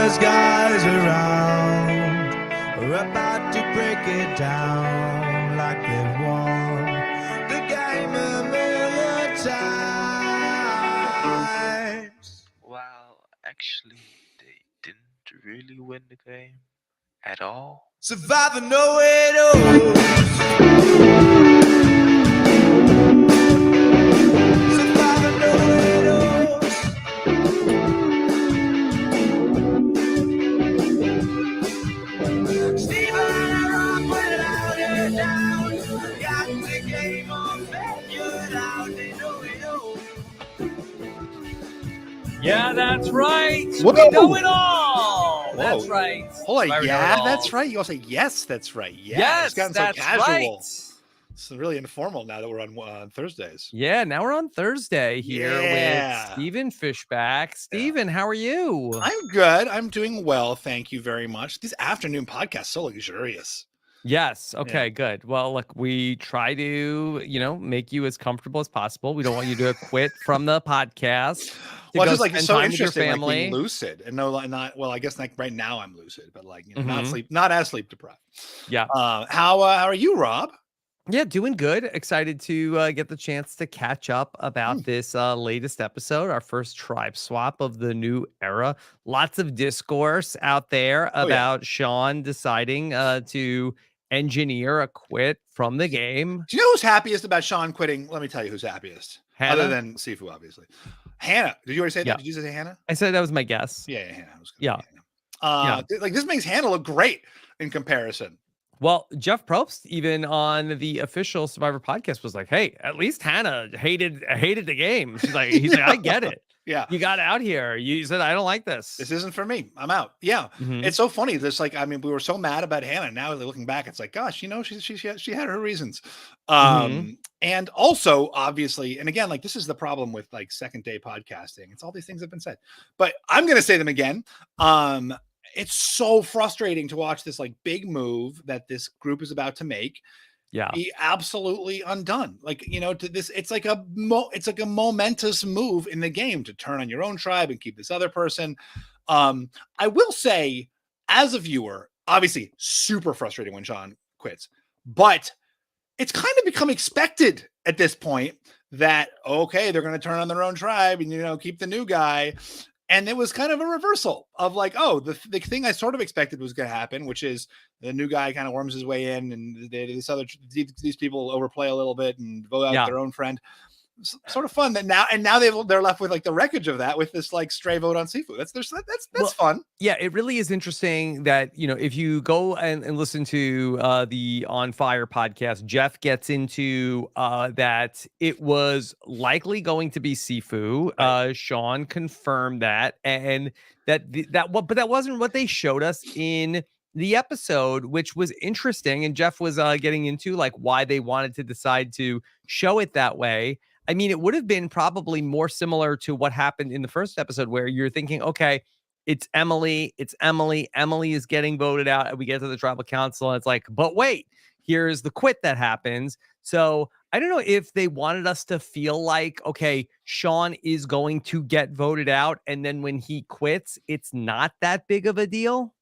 smartest guys around are about to break it down like they've won the game a million times. Well, actually, they didn't really win the game at all. Surviving no way knows. Surviving no way knows. Stephen and Rob went out and down. Got the game all figured out. They know it all. Yeah, that's right. Whoa. We know it all. Whoa. That's right. Hold on. Why we know Yeah, it all. that's right. You all say, yes, that's right. Yeah, Yes, it's gotten that's so casual. right. It's really informal now that we're on Thursdays. Yeah, now we're on Thursday here Yeah. with Stephen Fishbach. Stephen, how are you? I'm good. I'm doing well. Thank you very much. These afternoon podcasts so luxurious. Yes. Okay, good. Well, look, we try to, make you as comfortable as possible. We don't want you to quit from the podcast. Well, it's just like spend it's so time with your interesting, like family. being lucid, and not well. I guess like right now I'm lucid, but like Mhm. not as sleep deprived. Yeah. How are you, Rob? Yeah, doing good. Excited to get the chance to catch up about this latest episode, our first tribe swap of the new era. Lots of discourse out there about Sean deciding to engineer a quit from the game. Do you know who's happiest about Sean quitting? Let me tell you who's happiest. Hannah? Other than Sifu, obviously. Hannah. Did you already say that? Yeah. Did you say Hannah? I said that was my guess. Yeah, Hannah. I was Yeah. Hannah. Like this makes Hannah look great in comparison. Well, Jeff Probst, even on the official Survivor podcast, was like, "Hey, at least Hannah hated the game." She's like, "He's like, I get it. Yeah, you got out here. You said I don't like this. This isn't for me. I'm out." Yeah, It's so funny. This like, I mean, we were so mad about Hannah. Now looking back, it's like, gosh, she had her reasons. And also, obviously, and again, like this is the problem with like second day podcasting. It's all these things have been said, but I'm gonna say them again. It's so frustrating to watch this like big move that this group is about to make. Yeah, be absolutely undone. Like, to this, it's like a momentous move in the game to turn on your own tribe and keep this other person. I will say, as a viewer, obviously super frustrating when Sean quits, but it's kind of become expected at this point that, okay, they're going to turn on their own tribe and, keep the new guy. And it was kind of a reversal of like, oh, the thing I sort of expected was going to happen, which is the new guy kind of worms his way in, and these people overplay a little bit and vote out their own friend. It's sort of fun that now they're left with like the wreckage of that with this like stray vote on Sifu. That's fun. Yeah, it really is interesting that if you go and listen to the On Fire podcast, Jeff gets into that it was likely going to be Sifu. Right. Sean confirmed that, and but that wasn't what they showed us in the episode, which was interesting. And Jeff was getting into like why they wanted to decide to show it that way. I mean, it would have been probably more similar to what happened in the first episode where you're thinking, okay, it's Emily. Emily is getting voted out. And we get to the tribal council and it's like, but wait, here's the quit that happens. So I don't know if they wanted us to feel like, okay, Sean is going to get voted out. And then when he quits, it's not that big of a deal.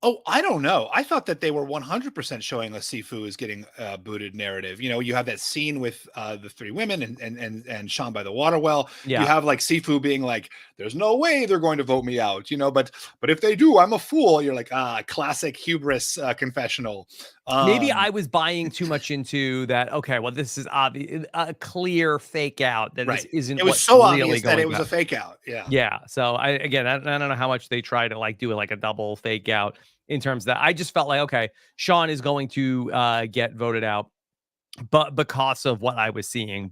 Oh, I don't know. I thought that they were 100% showing us Sifu is getting booted narrative. You have that scene with the three women and Sean by the water well. Yeah. You have like Sifu being like, "There's no way they're going to vote me out," but if they do, I'm a fool. You're like, classic hubris confessional. Maybe I was buying too much into that. Okay, well, this is obvious, a clear fake out that this isn't. It was so really obvious that it was a fake out. Yeah. Yeah. So I don't know how much they try to like do it like a double fake out in terms of that. I just felt like, okay, Sean is going to get voted out, but because of what I was seeing.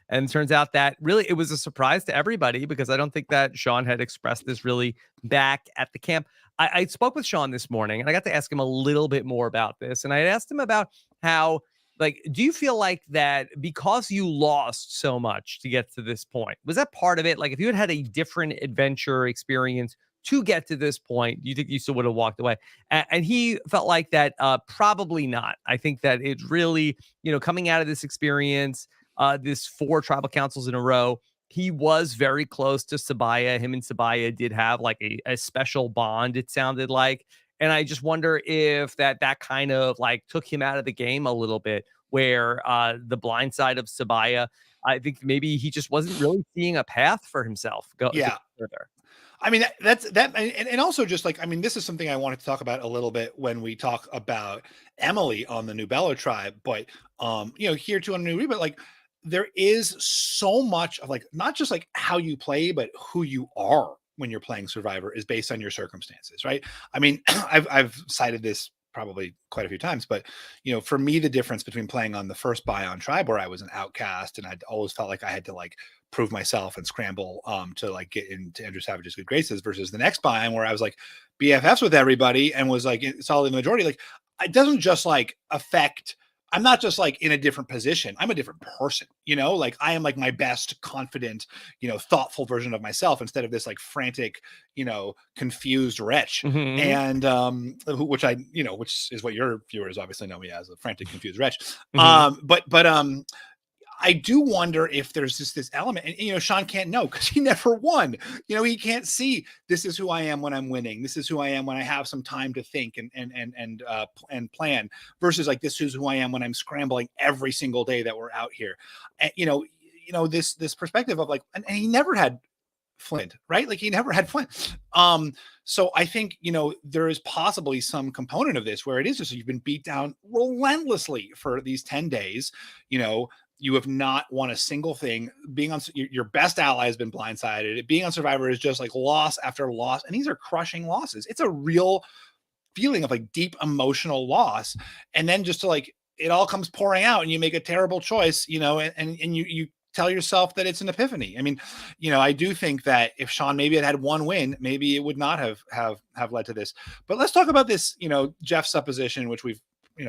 And it turns out that really it was a surprise to everybody because I don't think that Sean had expressed this really back at the camp. I spoke with Sean this morning and I got to ask him a little bit more about this. And I asked him about how, like, do you feel like that because you lost so much to get to this point, was that part of it? Like if you had a different adventure experience to get to this point, do you think you still would have walked away? And he felt like that probably not. I think that it's really, coming out of this experience, this 4 tribal councils in a row, he was very close to Sabaya. Him and Sabaya did have like a special bond, it sounded like. And I just wonder if that kind of like took him out of the game a little bit, where the blind side of Sabaya, I think maybe he just wasn't really seeing a path for himself go further. I mean, that's that. And also just like, I mean, this is something I wanted to talk about a little bit when we talk about Emily on the New Bellow tribe, but here too on New Reba, like there is so much of like, not just like how you play, but who you are when you're playing Survivor is based on your circumstances, right? I mean, I've cited this probably quite a few times, but for me, the difference between playing on the first Bion tribe where I was an outcast and I'd always felt like I had to like prove myself and scramble to like get into Andrew Savage's good graces versus the next Bion where I was like BFFs with everybody and was like solid in the majority. Like it doesn't just like affect, I'm not just like in a different position. I'm a different person, like I am like my best, confident, thoughtful version of myself instead of this like frantic, confused wretch. Mhm. And which which is what your viewers obviously know me as, a frantic, confused wretch. Mhm. But I do wonder if there's just this element, and Sean can't know because he never won. He can't see this is who I am when I'm winning. This is who I am when I have some time to think and plan. Versus like this is who I am when I'm scrambling every single day that we're out here. And this perspective of like, and he never had Flint, right? Like he never had Flint. So I think, there is possibly some component of this where it is just you've been beat down relentlessly for these 10 days. You have not won a single thing. Being on your best ally has been blindsided. Being on Survivor is just like loss after loss. And these are crushing losses. It's a real feeling of like deep emotional loss. And then just to like, it all comes pouring out and you make a terrible choice, and you tell yourself that it's an epiphany. I mean, I do think that if Sean maybe had one win, maybe it would not have led to this. But let's talk about this, Jeff's supposition, which we've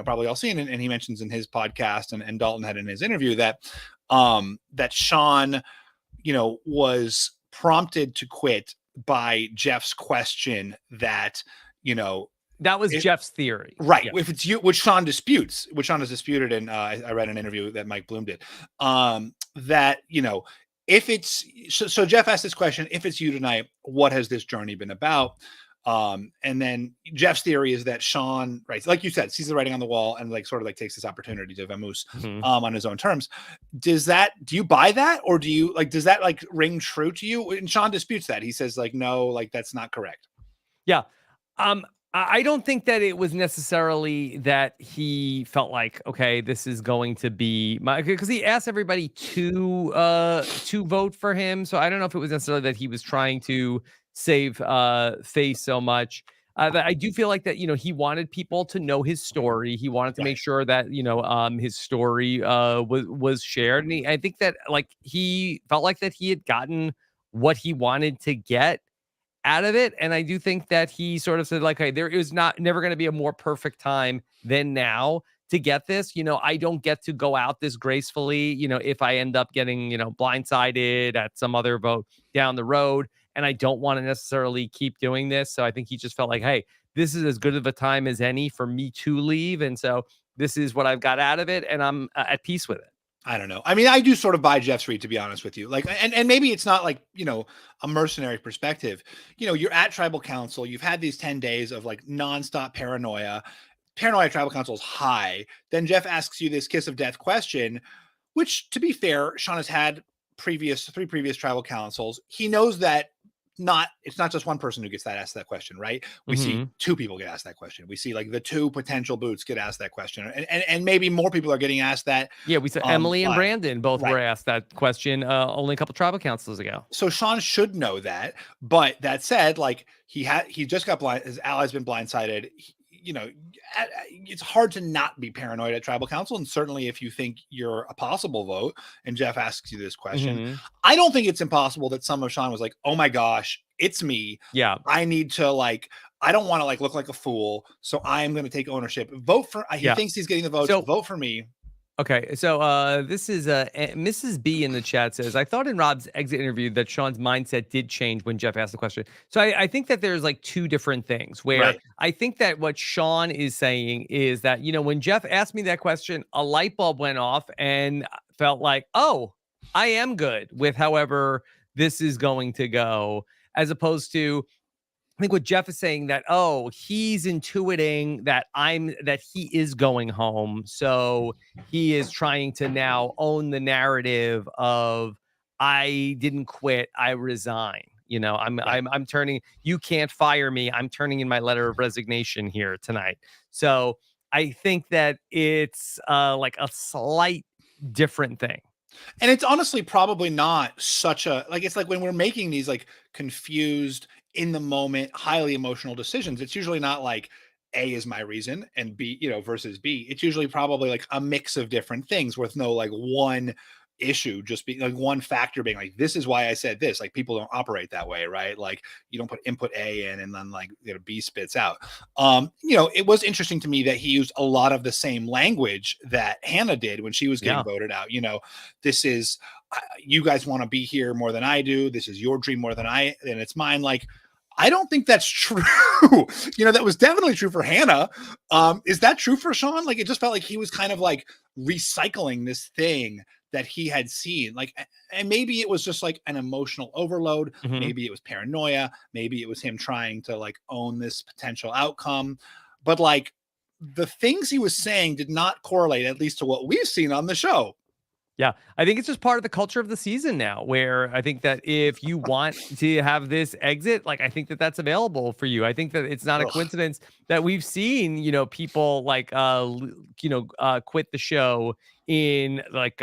probably all seen, and he mentions in his podcast, and Dalton had in his interview that that Sean, was prompted to quit by Jeff's question that, that was Jeff's theory, right? Yeah. If it's you, which Sean disputes, which Sean has disputed, and I read an interview that Mike Bloom did, that if it's so Jeff asked this question: if it's you tonight, what has this journey been about? And then Jeff's theory is that Sean, right, like you said, sees the writing on the wall and like sort of like takes this opportunity to vamoose on his own terms. Do you buy that, or do you like, does that like ring true to you? And Sean disputes that. He says like, no, like that's not correct. Yeah. I don't think that it was necessarily that he felt like, okay, this is going to be my, because he asked everybody to vote for him. So I don't know if it was necessarily that he was trying to save face so much. But I do feel like that, he wanted people to know his story. He wanted to make sure that, his story was shared. And I think that like he felt like that he had gotten what he wanted to get out of it. And I do think that he sort of said like, hey, there is never going to be a more perfect time than now to get this. I don't get to go out this gracefully, if I end up getting, blindsided at some other vote down the road. And I don't want to necessarily keep doing this. So I think he just felt like, hey, this is as good of a time as any for me to leave. And so this is what I've got out of it. And I'm at peace with it. I don't know. I mean, I do sort of buy Jeff's read, to be honest with you. Like, and maybe it's not like, a mercenary perspective. You're at tribal council. You've had these 10 days of like nonstop paranoia. Paranoia at tribal council is high. Then Jeff asks you this kiss of death question, which, to be fair, Sean has had three previous tribal councils. He knows that it's not just one person who gets asked that question, right? We see two people get asked that question. We see like the two potential boots get asked that question, and maybe more people are getting asked that. Yeah, we saw Emily and Brandon both were asked that question only a couple tribal councils ago. So Sean should know that. But that said, like he just got blind. His ally's been blindsided. It's hard to not be paranoid at tribal council. And certainly if you think you're a possible vote and Jeff asks you this question, I don't think it's impossible that some of Sean was like, oh my gosh, it's me. Yeah. I need to like, I don't want to like look like a fool. So I am going to take ownership. Vote for, he thinks he's getting the votes. So, vote for me. Okay, so this is Mrs. B in the chat says, I thought in Rob's exit interview that Sean's mindset did change when Jeff asked the question. So I think that there's like two different things where I think that what Sean is saying is that, when Jeff asked me that question, a light bulb went off and felt like, oh, I am good with however this is going to go, as opposed to I think what Jeff is saying that, oh, he's intuiting that he is going home. So he is trying to now own the narrative of I didn't quit, I resign. You know, I'm turning, you can't fire me. I'm turning in my letter of resignation here tonight. So I think that it's like a slight different thing. And it's honestly probably not such a, like, it's like when we're making these like confused, in the moment, highly emotional decisions, it's usually not like A is my reason and B, versus B. It's usually probably like a mix of different things with no like one issue, just being like one factor being like, this is why I said this. Like people don't operate that way, right? Like you don't put input A in and then like B spits out. It was interesting to me that he used a lot of the same language that Hannah did when she was getting voted out. This is you guys want to be here more than I do. This is your dream more than and it's mine. Like, I don't think that's true. That was definitely true for Hannah. Is that true for Sean? Like, it just felt like he was kind of like recycling this thing that he had seen. Like, and maybe it was just like an emotional overload. Mhm. Maybe it was paranoia. Maybe it was him trying to like own this potential outcome. But like the things he was saying did not correlate, at least to what we've seen on the show. Yeah, I think it's just part of the culture of the season now, where I think that if you want to have this exit, like I think that that's available for you. I think that it's not a coincidence that we've seen, people like, quit the show in like,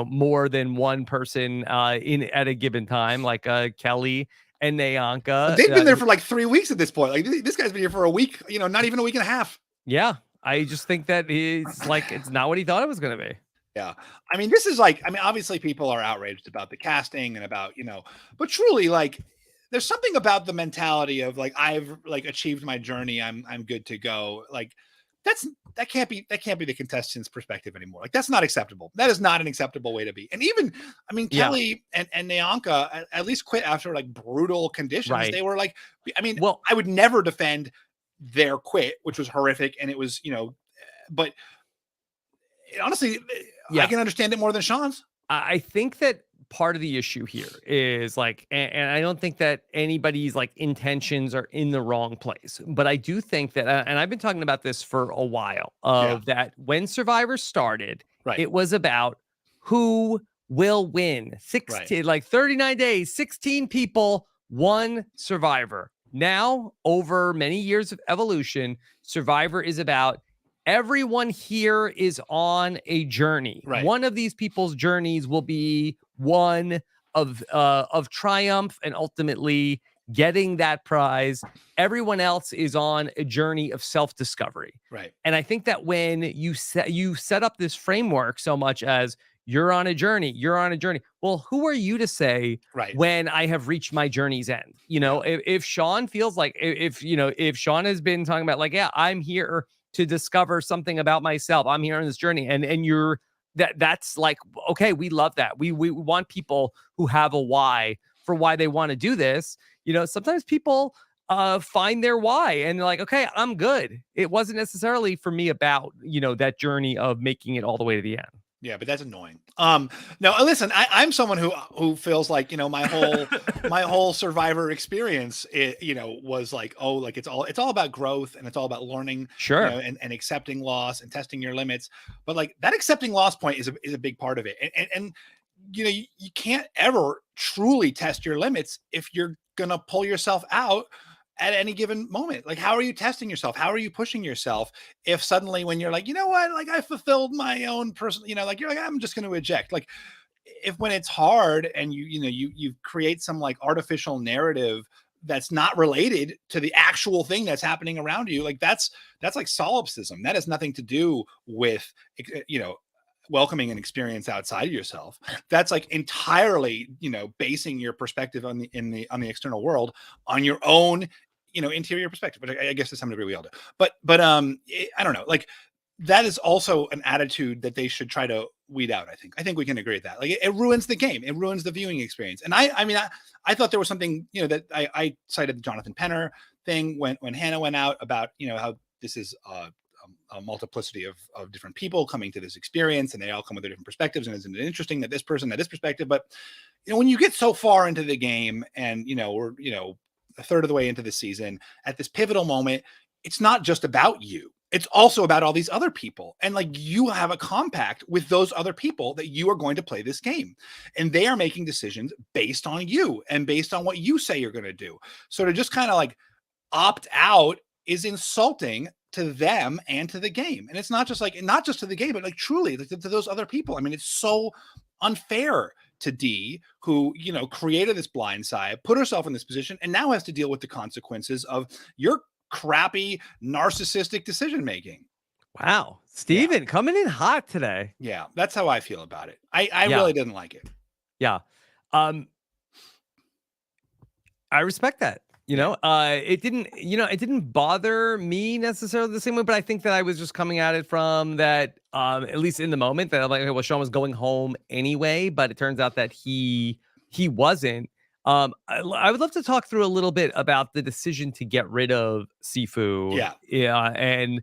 more than one person at a given time, like Kelly and Nayanka. They've been there for like 3 weeks at this point. Like this guy's been here for a week, not even a week and a half. Yeah, I just think that it's like it's not what he thought it was going to be. Yeah. I mean, this is like, obviously people are outraged about the casting and about, but truly like there's something about the mentality of like, I've like achieved my journey. I'm good to go. Like that can't be the contestant's perspective anymore. Like that's not acceptable. That is not an acceptable way to be. And even, Kelly and Nayanka at least quit after like brutal conditions. Right. They were like, I would never defend their quit, which was horrific. And it was, but honestly, I can understand it more than Sean's. I think that part of the issue here is like, and I don't think that anybody's like intentions are in the wrong place, but I do think that, and I've been talking about this for a while, that when Survivor started, it was about who will win. 16, like 39 days, 16 people, one Survivor. Now, over many years of evolution, Survivor is about everyone here is on a journey. Right. One of these people's journeys will be one of triumph and ultimately getting that prize. Everyone else is on a journey of self-discovery. Right. And I think that when you set up this framework so much as you're on a journey, well, who are you to say when I have reached my journey's end? If Sean feels like if Sean has been talking about like, yeah, I'm here to discover something about myself. I'm here on this journey. And you're that's like, okay, we love that. We want people who have a why for why they want to do this. Sometimes people find their why and they're like, okay, I'm good. It wasn't necessarily for me about, that journey of making it all the way to the end. Yeah, but that's annoying. No, listen, I'm someone who feels like, my whole Survivor experience, was like, it's all about growth and it's all about learning, sure, and accepting loss and testing your limits. But like that accepting loss point is a big part of it. And you can't ever truly test your limits if you're gonna pull yourself out at any given moment. Like, how are you testing yourself? How are you pushing yourself? If suddenly when you're like, like I fulfilled my own personal, like you're like, I'm just going to eject. Like if when it's hard and you create some like artificial narrative that's not related to the actual thing that's happening around you, like that's like solipsism. That has nothing to do with, welcoming an experience outside of yourself. That's like entirely, basing your perspective on the external world on your own, interior perspective, but I guess to some degree we all do. But I don't know, like that is also an attitude that they should try to weed out. I think we can agree with that. Like it ruins the game. It ruins the viewing experience. And I thought there was something, that I cited the Jonathan Penner thing when Hannah went out about, how this is a a multiplicity of different people coming to this experience, and they all come with their different perspectives. And isn't it interesting that this person had this perspective? But when you get so far into the game, and we're a third of the way into the season at this pivotal moment, it's not just about you. It's also about all these other people. And like, you have a compact with those other people that you are going to play this game, and they are making decisions based on you and based on what you say you're going to do. So to just kind of like opt out is insulting to them and to the game. And it's not just to the game, but like truly like to those other people. I mean, it's so unfair to Dee, who, created this blind side, put herself in this position, and now has to deal with the consequences of your crappy, narcissistic decision making. Wow. Stephen coming in hot today. Yeah, that's how I feel about it. I really didn't like it. Yeah. I respect that. It didn't bother me necessarily the same way, but I think that I was just coming at it from that, at least in the moment, that I'm like, okay, well, Sean was going home anyway, but it turns out that he wasn't. I would love to talk through a little bit about the decision to get rid of Sifu. And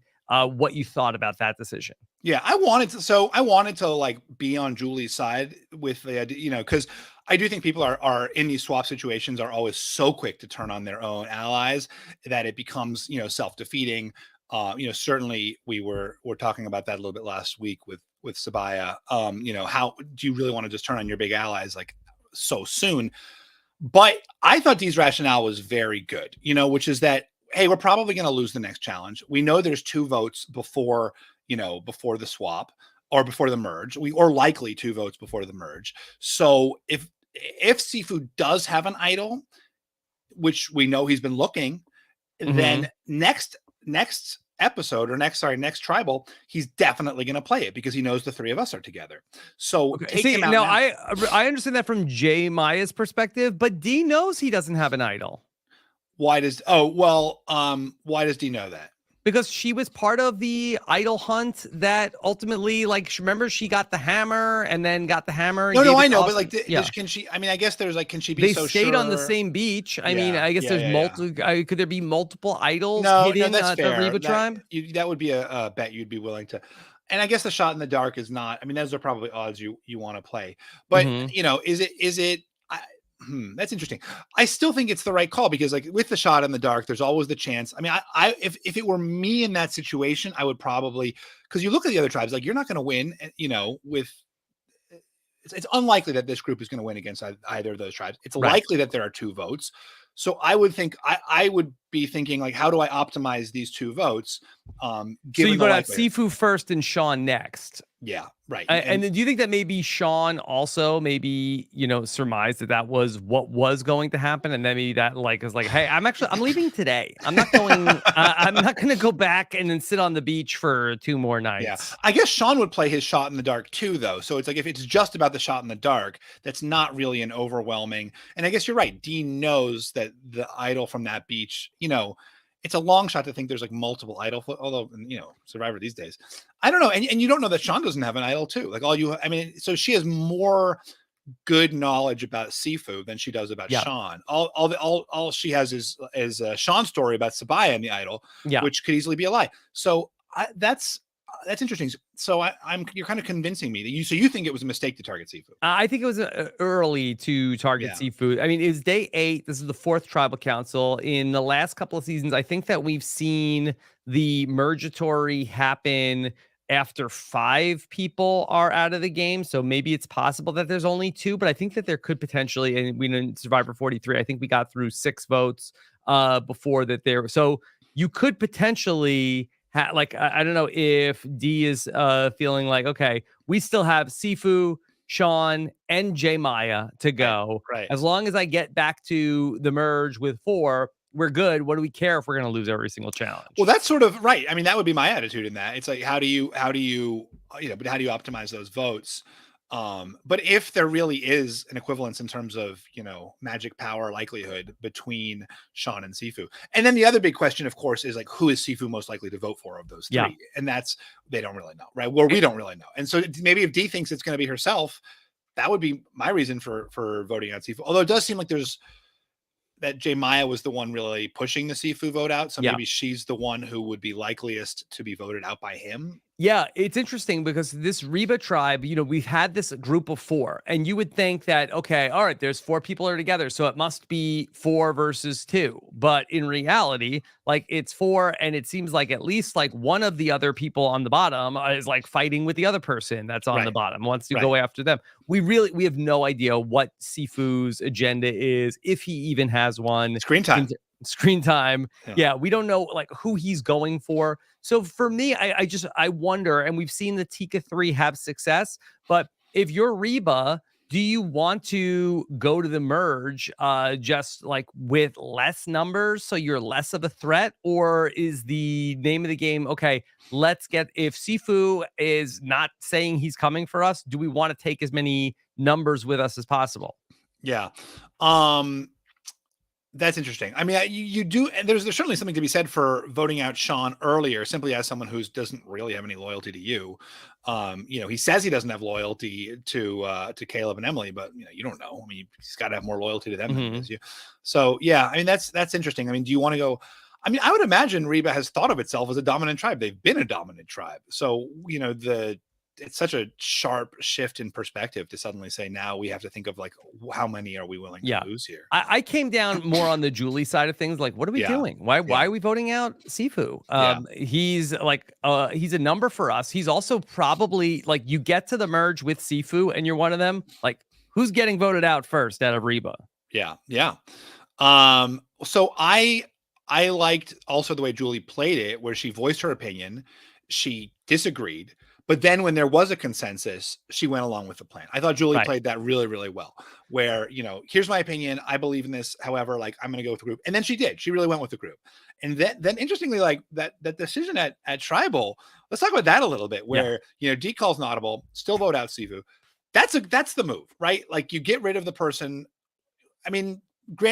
what you thought about that decision. Yeah, I wanted to like be on Julie's side with the idea, because I do think people are in these swap situations are always so quick to turn on their own allies that it becomes, self-defeating. Certainly we're talking about that a little bit last week with Sabaya. How do you really want to just turn on your big allies like so soon? But I thought Dee's rationale was very good, which is that, hey, we're probably going to lose the next challenge. We know there's 2 votes before the swap or before the merge, or likely 2 votes before the merge. So if Sifu does have an idol, which we know he's been looking, then next episode or next tribal, he's definitely going to play it because he knows the 3 of us are together. So take him out now. I understand that from Jay Maya's perspective, but Dee knows he doesn't have an idol. Why does Dee know that? Because she was part of the idol hunt that ultimately, like, remember, she got the hammer and then got the hammer. No, I know, but like, can she? I mean, I guess there's like, can she be? They stayed on the same beach. I mean, I guess there's multiple. Could there be multiple idols hidden at the Reba tribe? That would be a bet you'd be willing to. And I guess the shot in the dark is not. I mean, those are probably odds you want to play. But is it? That's interesting. I still think it's the right call because, like, with the shot in the dark, there's always the chance. I mean, if it were me in that situation, I would probably, because you look at the other tribes, like, you're not going to win. It's unlikely that this group is going to win against either of those tribes. It's likely that there are 2 votes. So I would think I would be thinking, like, how do I optimize these 2 votes? So you got Sifu first and Sean next. Yeah, right. And do you think that maybe Sean also surmised that was what was going to happen, and then maybe that is like, hey, I'm leaving today. I'm not going. I'm not going to go back and then sit on the beach for 2 more nights. Yeah, I guess Sean would play his shot in the dark too, though. So it's like, if it's just about the shot in the dark, that's not really an overwhelming. And I guess you're right. Dean knows that the idol from that beach, it's a long shot to think there's like multiple idol, although, Survivor these days, I don't know. And you don't know that Sean doesn't have an idol too. Like so she has more good knowledge about Sifu than she does about Sean. All she has is Sean's story about Sabaya and the idol, which could easily be a lie. So that's interesting. So you're kind of convincing me that you think it was a mistake to target Sifu. I think it was early to target Sifu. I mean, it was day 8. This is the 4th tribal council. In the last couple of seasons, I think that we've seen the mergatory happen after 5 people are out of the game. So maybe it's possible that there's only 2, but I think that there could potentially, and we in Survivor 43, I think we got through 6 votes before that there. So you could potentially I don't know if Dee is feeling like, okay, we still have Sifu, Sean, and Jay Maya to go. Right. As long as I get back to the merge with 4, we're good. What do we care if we're going to lose every single challenge? Well, that's sort of right. I mean, that would be my attitude in that. It's like, how do you optimize those votes? But if there really is an equivalence in terms of, magic power likelihood between Sean and Sifu. And then the other big question, of course, is like, who is Sifu most likely to vote for of those 3? Yeah. And they don't really know, right? Well, we don't really know. And so maybe if Dee thinks it's going to be herself, that would be my reason for voting on Sifu. Although it does seem like there's Maya was the one really pushing the Sifu vote out. So Yeah. maybe she's the one who would be likeliest to be voted out by him. Yeah, it's interesting because this Reba tribe, we've had this group of 4, and you would think that, okay, all right, there's 4 people are together, so it must be 4 versus 2. But in reality, like it's 4, and it seems like at least like one of the other people on the bottom is like fighting with the other person that's on the bottom, wants to go after them. We have no idea what Sifu's agenda is, if he even has one. Screen time. Yeah, we don't know like who he's going for. So for me, I wonder, and we've seen the Tika 3 have success, but if you're Reba, do you want to go to the merge just like with less numbers so you're less of a threat? Or is the name of the game, okay, if Sifu is not saying he's coming for us, do we want to take as many numbers with us as possible? Yeah. That's interesting. I mean, you do, and there's certainly something to be said for voting out Sean earlier, simply as someone who doesn't really have any loyalty to you. He says he doesn't have loyalty to Caleb and Emily, but you don't know. I mean, he's got to have more loyalty to them than he is you. So yeah, I mean, that's interesting. I mean, do you want to go? I mean, I would imagine Reba has thought of itself as a dominant tribe. They've been a dominant tribe. So it's such a sharp shift in perspective to suddenly say, now we have to think of like, how many are we willing to lose here? I came down more on the Julie side of things. Like, what are we doing? Why are we voting out Sifu? He's like, he's a number for us. He's also probably like, you get to the merge with Sifu and you're one of them. Like, who's getting voted out first out of Reba? Yeah. So I liked also the way Julie played it, where she voiced her opinion. She disagreed. But then when there was a consensus, she went along with the plan. I thought Julie played that really, really well, where, here's my opinion. I believe in this. However, like, I'm going to go with the group. And then she did. She really went with the group. And then interestingly, like that decision at Tribal, let's talk about that a little bit, where, D calls an audible, still vote out Sifu. That's the move, right? Like, you get rid of the person. I mean,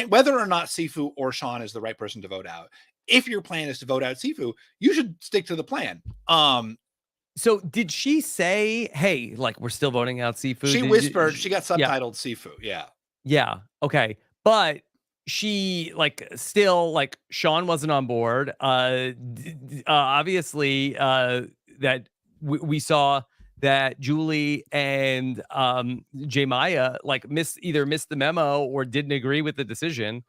whether or not Sifu or Sean is the right person to vote out, if your plan is to vote out Sifu, you should stick to the plan. So did she say, hey, like, we're still voting out Sifu? She whispered, she got subtitled Sifu. Yeah. Yeah. Okay. But she still Sean wasn't on board. Obviously that we saw that Julie and Maya missed the memo or didn't agree with the decision.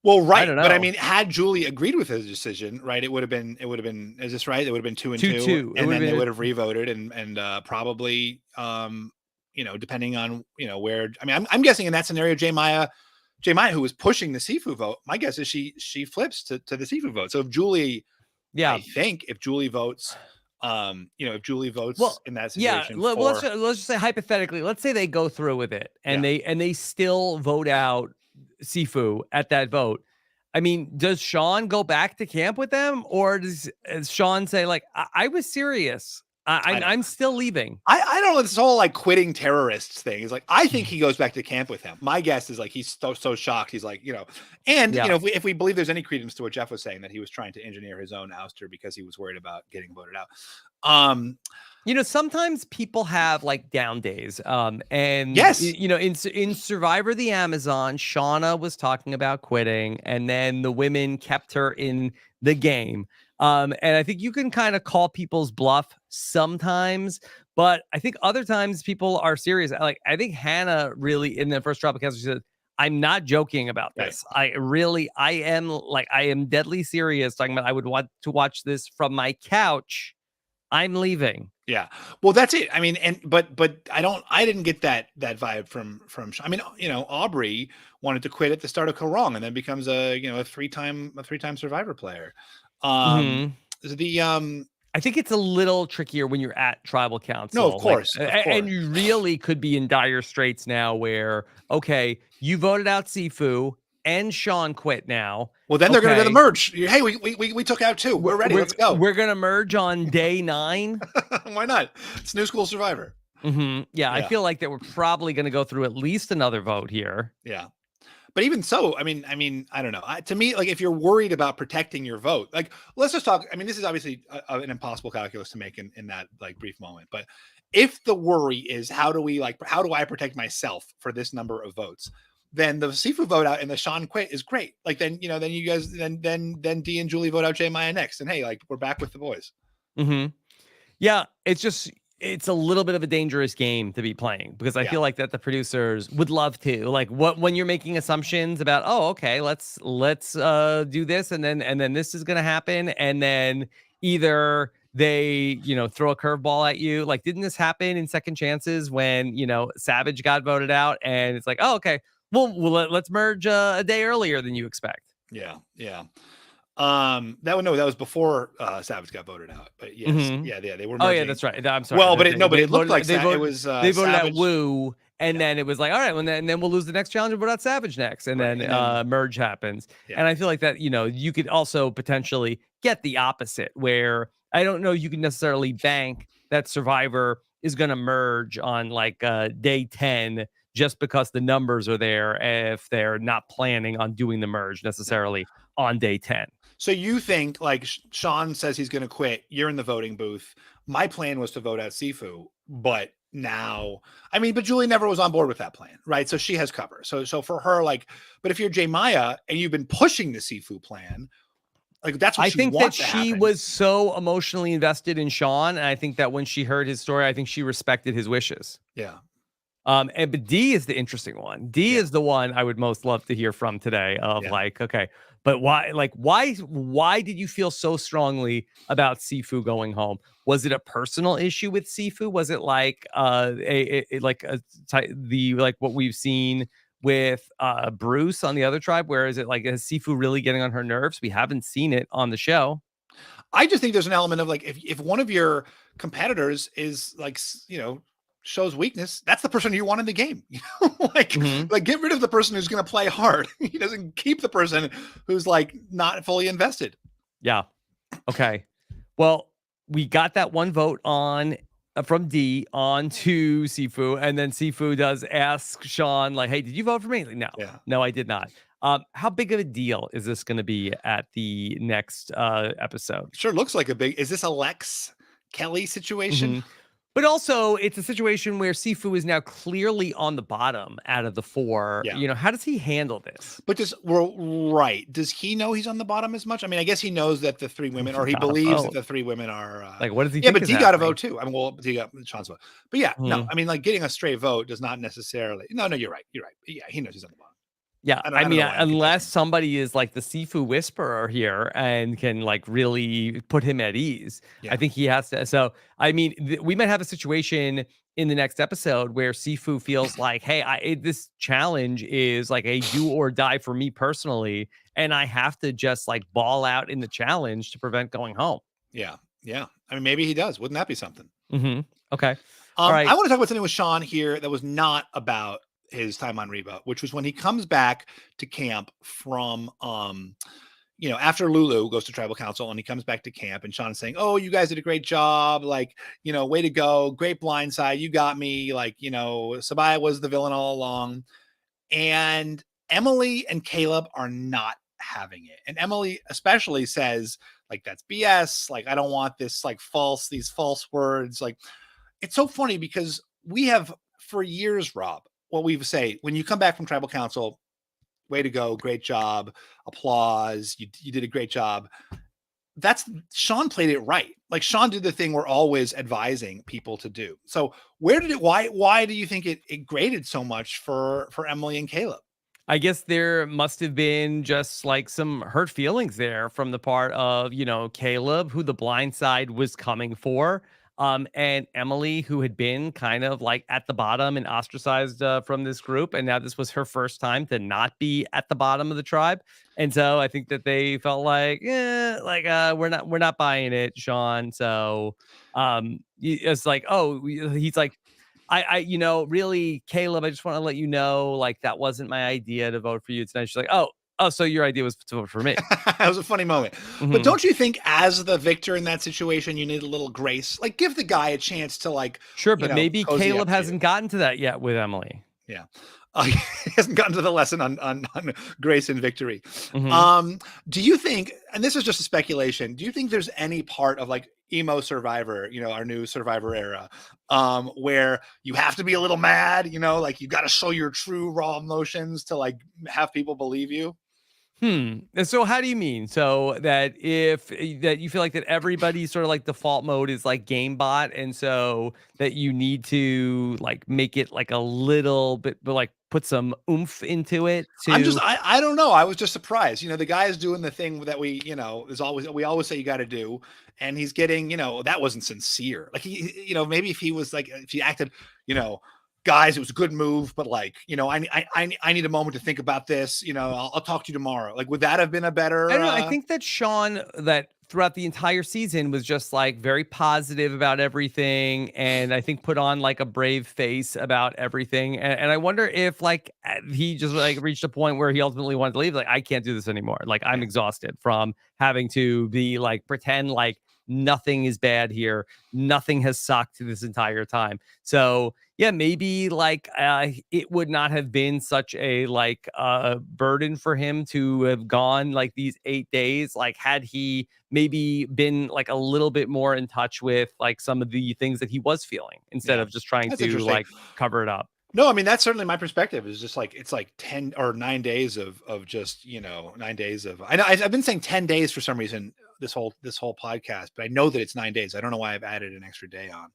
Well, right. But I mean, had Julie agreed with his decision, right, it would have been, is this right? It would have been 2-2. And then they would have revoted and probably, depending on, where, I mean, I'm guessing in that scenario, Maya, who was pushing the Sifu vote, my guess is she flips to the Sifu vote. So if Julie, I think if Julie votes, if Julie votes in that situation, let's just say hypothetically, let's say they go through with it and they still vote out Sifu at that vote. I mean, does Sean go back to camp with them, or does Sean say like, I was serious, I'm still leaving? I don't know, this whole like quitting terrorists thing is like, I think he goes back to camp with him. My guess is like he's so shocked, he's like, if we believe there's any credence to what Jeff was saying, that he was trying to engineer his own ouster because he was worried about getting voted out. Sometimes people have like down days. And yes, in Survivor the Amazon, Shauna was talking about quitting, and then the women kept her in the game. And I think you can kind of call people's bluff sometimes, but I think other times people are serious. Like, I think Hannah really in the first Tribal Council said, I'm not joking about this. Right. I am deadly serious, talking about I would want to watch this from my couch. I'm leaving. Yeah. Well, that's it. I mean, but I didn't get that vibe from, I mean, Aubrey wanted to quit at the start of Korong and then becomes a three-time Survivor player. I think it's a little trickier when you're at Tribal Council. No, of course. And you really could be in dire straits now where, okay, you voted out Sifu and Sean quit now. Well, then they're going to do the merge. Hey, we took out 2. We're ready. Let's go. We're going to merge on day 9. Why not? It's New School Survivor. Yeah, I feel like that we're probably going to go through at least another vote here. Yeah. But even so, I mean, I don't know. To me, like, if you're worried about protecting your vote, like, let's just talk. I mean, this is obviously an impossible calculus to make in that like brief moment. But if the worry is how do I protect myself for this number of votes? then the Sifu vote out and the Sean quit is great. Like then you guys then Dee and Julie vote out J Maya next, and hey, like we're back with the boys. Mm-hmm. Yeah, it's a little bit of a dangerous game to be playing because I feel like that the producers would love to like when you're making assumptions about, oh, okay, let's do this and then this is gonna happen, and then either they throw a curveball at you. Like, didn't this happen in Second Chances when Savage got voted out and it's like, oh, okay, well let's merge a day earlier than you expect. Yeah. That was before Savage got voted out, but yes, they were merging. Oh yeah, that's right. I'm sorry. Well, but it looked like they voted Savage. out Woo, and then it was like, all right, and then we'll lose the next challenge and vote out Savage next, and then merge happens. And I feel like that you could also potentially get the opposite, where I don't know you can necessarily bank that Survivor is going to merge on like day 10 just because the numbers are there if they're not planning on doing the merge necessarily on day 10. So you think, like, Sean says he's going to quit. You're in the voting booth. My plan was to vote out Sifu, but now, but Julie never was on board with that plan, right? So she has cover. So for her, like, but if you're J Maya and you've been pushing the Sifu plan, like that's what I think that she was so emotionally invested in Sean, and I think that when she heard his story, I think she respected his wishes. Yeah. But D is the interesting one. D is the one I would most love to hear from today. Like, okay, but why did you feel so strongly about Sifu going home? Was it a personal issue with Sifu? Was it like what we've seen with Bruce on the other tribe? Where is it like, is Sifu really getting on her nerves? We haven't seen it on the show. I just think there's an element of like, if one of your competitors is like, shows weakness, that's the person you want in the game. Like get rid of the person who's going to play hard. He doesn't keep the person who's like not fully invested. Yeah. Okay. Well, we got that one vote on from D on to Sifu, and then Sifu does ask Sean like, hey, did you vote for me? Like, no, I did not. How big of a deal is this going to be at the next episode? Sure looks like is this a Lex Kelly situation? But also, it's a situation where Sifu is now clearly on the bottom out of the four. Yeah. How does he handle this? But does he know he's on the bottom as much? I guess he knows that the three women, or he believes that the three women are. Like, what does he think? Yeah, but D got a vote too. D got Sean's vote. But no, like getting a straight vote does not necessarily. No, you're right. Yeah, he knows he's on the bottom. Yeah, unless somebody is like the Sifu whisperer here and can like really put him at ease. I think he has to. So, we might have a situation in the next episode where Sifu feels like, hey, this challenge is like a do or die for me personally, and I have to just like ball out in the challenge to prevent going home. Yeah. Maybe he does. Wouldn't that be something? Okay. All right. I want to talk about something with Sean here that was not about his time on Reba, which was when he comes back to camp from, after Lulu goes to tribal council and he comes back to camp and Sean's saying, oh, you guys did a great job. Like, way to go. Great blindside. You got me. Like, Sabaya was the villain all along. And Emily and Caleb are not having it. And Emily especially says like, that's BS. Like, I don't want this, like these false words. Like, it's so funny because we have for years, Rob, what we say when you come back from tribal council, way to go, great job, applause, you did a great job. That's Sean played it right. Like Sean did the thing we're always advising people to do. So why do you think it graded so much for Emily and Caleb? I guess there must have been just like some hurt feelings there from the part of, Caleb, who the blind side was coming for. And Emily, who had been kind of like at the bottom and ostracized from this group. And now this was her first time to not be at the bottom of the tribe. And so I think that they felt like, we're not buying it, Sean. So it's like, he's like, I really, Caleb, I just want to let you know, like, that wasn't my idea to vote for you tonight. She's like, oh, so your idea was to vote for me. That was a funny moment. But don't you think as the victor in that situation, you need a little grace? Like give the guy a chance to like. Sure, but maybe Caleb hasn't gotten to that yet with Emily. Yeah. He hasn't gotten to the lesson on grace and victory. Mhm. Do you think, and this is just a speculation, do you think there's any part of like emo Survivor, our new Survivor era, where you have to be a little mad, like you got to show your true raw emotions to like have people believe you? And so how do you mean? So that that you feel like that everybody's sort of like default mode is like game bot, and so that you need to like make it like a little bit, but like put some oomph into it to I don't know. I was just surprised. The guy is doing the thing that we always say you got to do. And he's getting, that wasn't sincere. Like maybe if he was like, if he acted, guys, it was a good move, but like, I need a moment to think about this. I'll talk to you tomorrow. Like, would that have been a better? I don't know. I think that Sean, that throughout the entire season, was just like very positive about everything, and I think put on like a brave face about everything. And I wonder if like he just like reached a point where he ultimately wanted to leave. Like, I can't do this anymore. Like, I'm exhausted from having to be like pretend like nothing is bad here. Nothing has sucked this entire time. So yeah, maybe like it would not have been such a like burden for him to have gone like these 8 days. Like, had he maybe been like a little bit more in touch with like some of the things that he was feeling instead of just trying That's to interesting. like cover it up. No, I mean, that's certainly my perspective, is just like, it's like 10 or 9 days of just, 9 days of, I know I've been saying 10 days for some reason, this whole podcast, but I know that it's 9 days. I don't know why I've added an extra day on.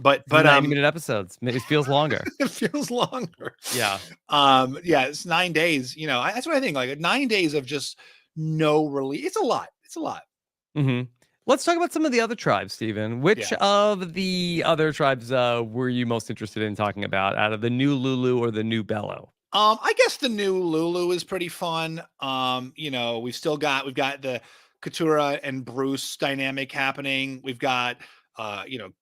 But 90-minute episodes. It feels longer. it feels longer. Yeah. Yeah, it's 9 days, that's what I think, like 9 days of just no release. It's a lot. Mm-hmm. Let's talk about some of the other tribes, Stephen. Which of the other tribes were you most interested in talking about out of the new Lulu or the new Bellow? I guess the new Lulu is pretty fun. We've got the Katura and Bruce dynamic happening. We've got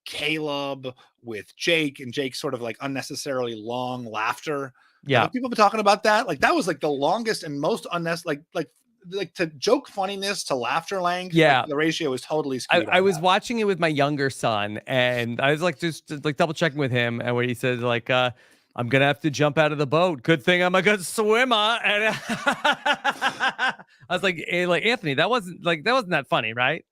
Caleb with Jake, and Jake sort of like unnecessarily long laughter. Yeah. People have been talking about that. Like, that was like the longest and most unnecessary, like to joke funniness to laughter length. Yeah. Like, the ratio is totally skewed. I was watching it with my younger son, and I was like just like double checking with him, and where he said like I'm gonna have to jump out of the boat. Good thing I'm a good swimmer. And I was like, like Anthony, that wasn't that funny, right?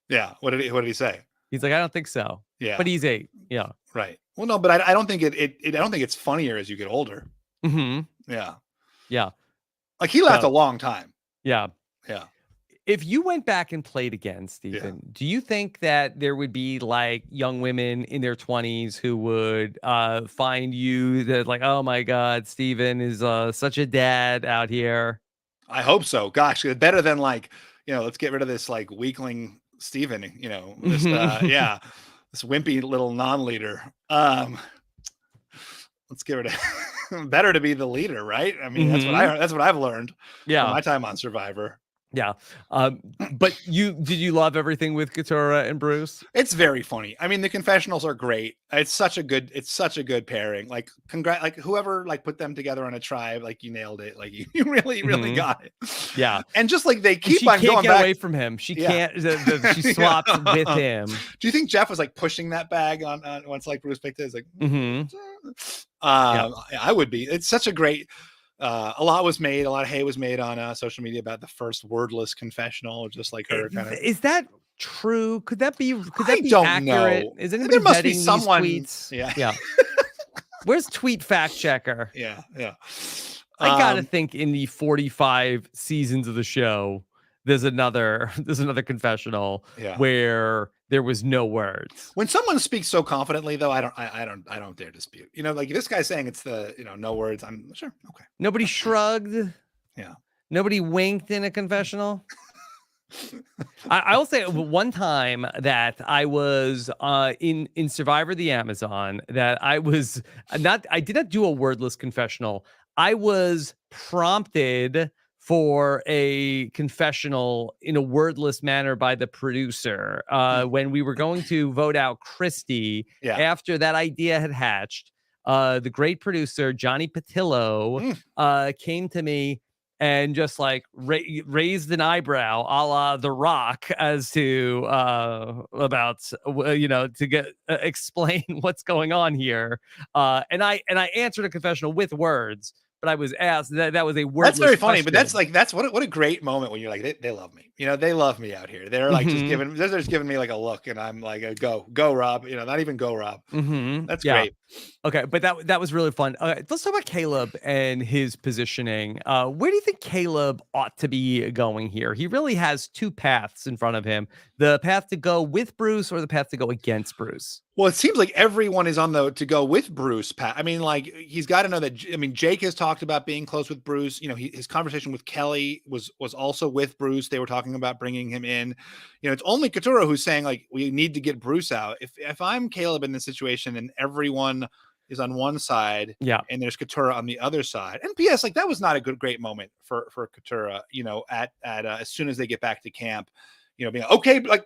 Yeah. What did he say? He's like, I don't think so. Yeah. But he's 8. Yeah. Right. Well, no, but I don't think I don't think it's funnier as you get older. Mm-hmm. Yeah. Yeah. Like, he laughed a long time. Yeah. Yeah. If you went back and played again, Stephen, do you think that there would be like young women in their 20s who would find you that like, oh my God, Stephen is such a dad out here? I hope so. Gosh, better than like, let's get rid of this like weakling Stephen, this this wimpy little non-leader. Let's get rid of better to be the leader, right? I mean, that's what I've learned. Yeah. From my time on Survivor. Yeah. But did you love everything with Katura and Bruce? It's very funny. I mean, the confessionals are great. It's such a good pairing. Like, like whoever like put them together on a tribe, like, you nailed it. Like, you really got it. Yeah. And just like they keep on going back. She can't get away from him. She can't. She swaps with him. Do you think Jeff was like pushing that bag on once like Bruce picked it? It's like, I would be. It's such a great. A lot of hay was made on social media about the first wordless confessional, just like her kind of. Is that true? Could that be accurate? Know. Is anybody there must be vetting someone? these tweets? Yeah. Where's tweet fact checker? Yeah. I gotta think in the 45 seasons of the show, there's another confessional where there was no words. When someone speaks so confidently, though, I don't dare dispute. Like this guy saying it's the no words. I'm sure. Okay. Nobody shrugged. Yeah. Nobody winked in a confessional. I will say one time that I was in Survivor the Amazon, that I did not do a wordless confessional. I was prompted for a confessional in a wordless manner by the producer when we were going to vote out Christy. After that idea had hatched, the great producer Johnny Patillo came to me and just like raised an eyebrow a la The Rock as to about to get explain what's going on here. And I answered a confessional with words, but I was asked that was a wordless That's very funny, question. but that's what a great moment when you're like, they love me. They love me out here. They're like they're just giving me like a look, and I'm like, go Rob. Not even go Rob. That's great. Okay, but that was really fun. Let's talk about Caleb and his positioning. Where do you think Caleb ought to be going here? He really has two paths in front of him: the path to go with Bruce or the path to go against Bruce. Well, it seems like everyone is on the to go with Bruce. Pat, I mean, like he's got to know that. I mean, Jake has talked about being close with Bruce. His conversation with Kelly was also with Bruce. They were talking about bringing him in. It's only Katurah who's saying like we need to get Bruce out. If I'm Caleb in this situation and everyone is on one side, and there's Katurah on the other side. And P.S. like that was not a great moment for Katurah. At as soon as they get back to camp, being like, okay, like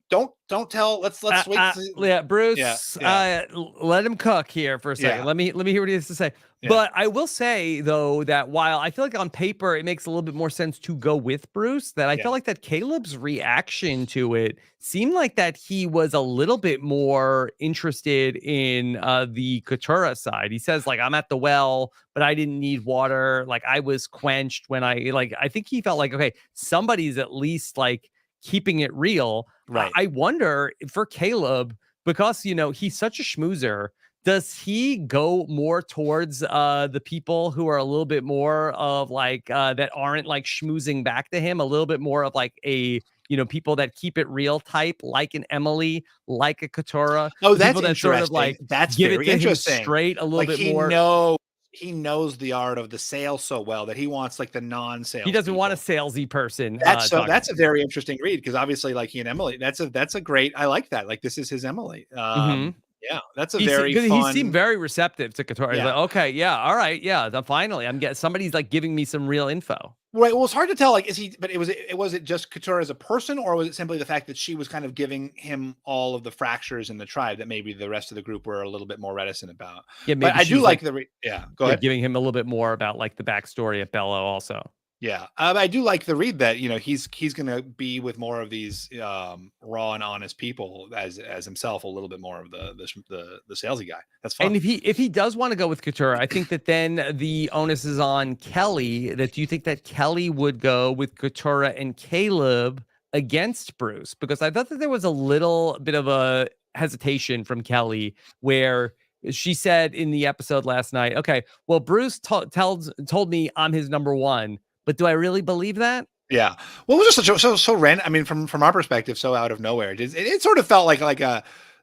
don't tell. Let's wait. Bruce. Let him cook here for a second. Let me hear what he has to say. But I will say though that while I feel like on paper it makes a little bit more sense to go with Bruce, that I feel like that Caleb's reaction to it seemed like that he was a little bit more interested in the Katurah side. He says like, I'm at the well, but I didn't need water. Like I was quenched when I think he felt like, okay, somebody's at least like keeping it real. Right. I wonder for Caleb, because he's such a schmoozer, does he go more towards the people who are a little bit more of like that aren't like schmoozing back to him, a little bit more of like a people that keep it real type, like an Emily, like a Katurah? Oh, that's people that interesting. Sort of like that's give very it to interesting. Him straight a little like bit he more. He knows the art of the sale so well that he wants like the non-sales. He doesn't want a salesy person. That's a very interesting read because obviously like he and Emily, that's a great. I like that. Like this is his Emily. Yeah, that's a very fun. He seemed very receptive to Katurah. He's like, okay, yeah, all right, yeah. Then finally, I'm getting somebody's like giving me some real info. Right. Well, it's hard to tell. Like, but was it just Katurah as a person, or was it simply the fact that she was kind of giving him all of the fractures in the tribe that maybe the rest of the group were a little bit more reticent about? Yeah, but I do like the. Go ahead. Giving him a little bit more about like the backstory of Bellow also. Yeah, I do like the read that he's going to be with more of these raw and honest people as himself, a little bit more of the salesy guy. That's fun. And if he does want to go with Katurah, I think that then the onus is on Kelly. Do you think that Kelly would go with Katurah and Caleb against Bruce? Because I thought that there was a little bit of a hesitation from Kelly where she said in the episode last night, okay, well, Bruce told me I'm his number one. But do I really believe that? Yeah. Well, it was just so random. I mean, from our perspective, so out of nowhere. It sort of felt like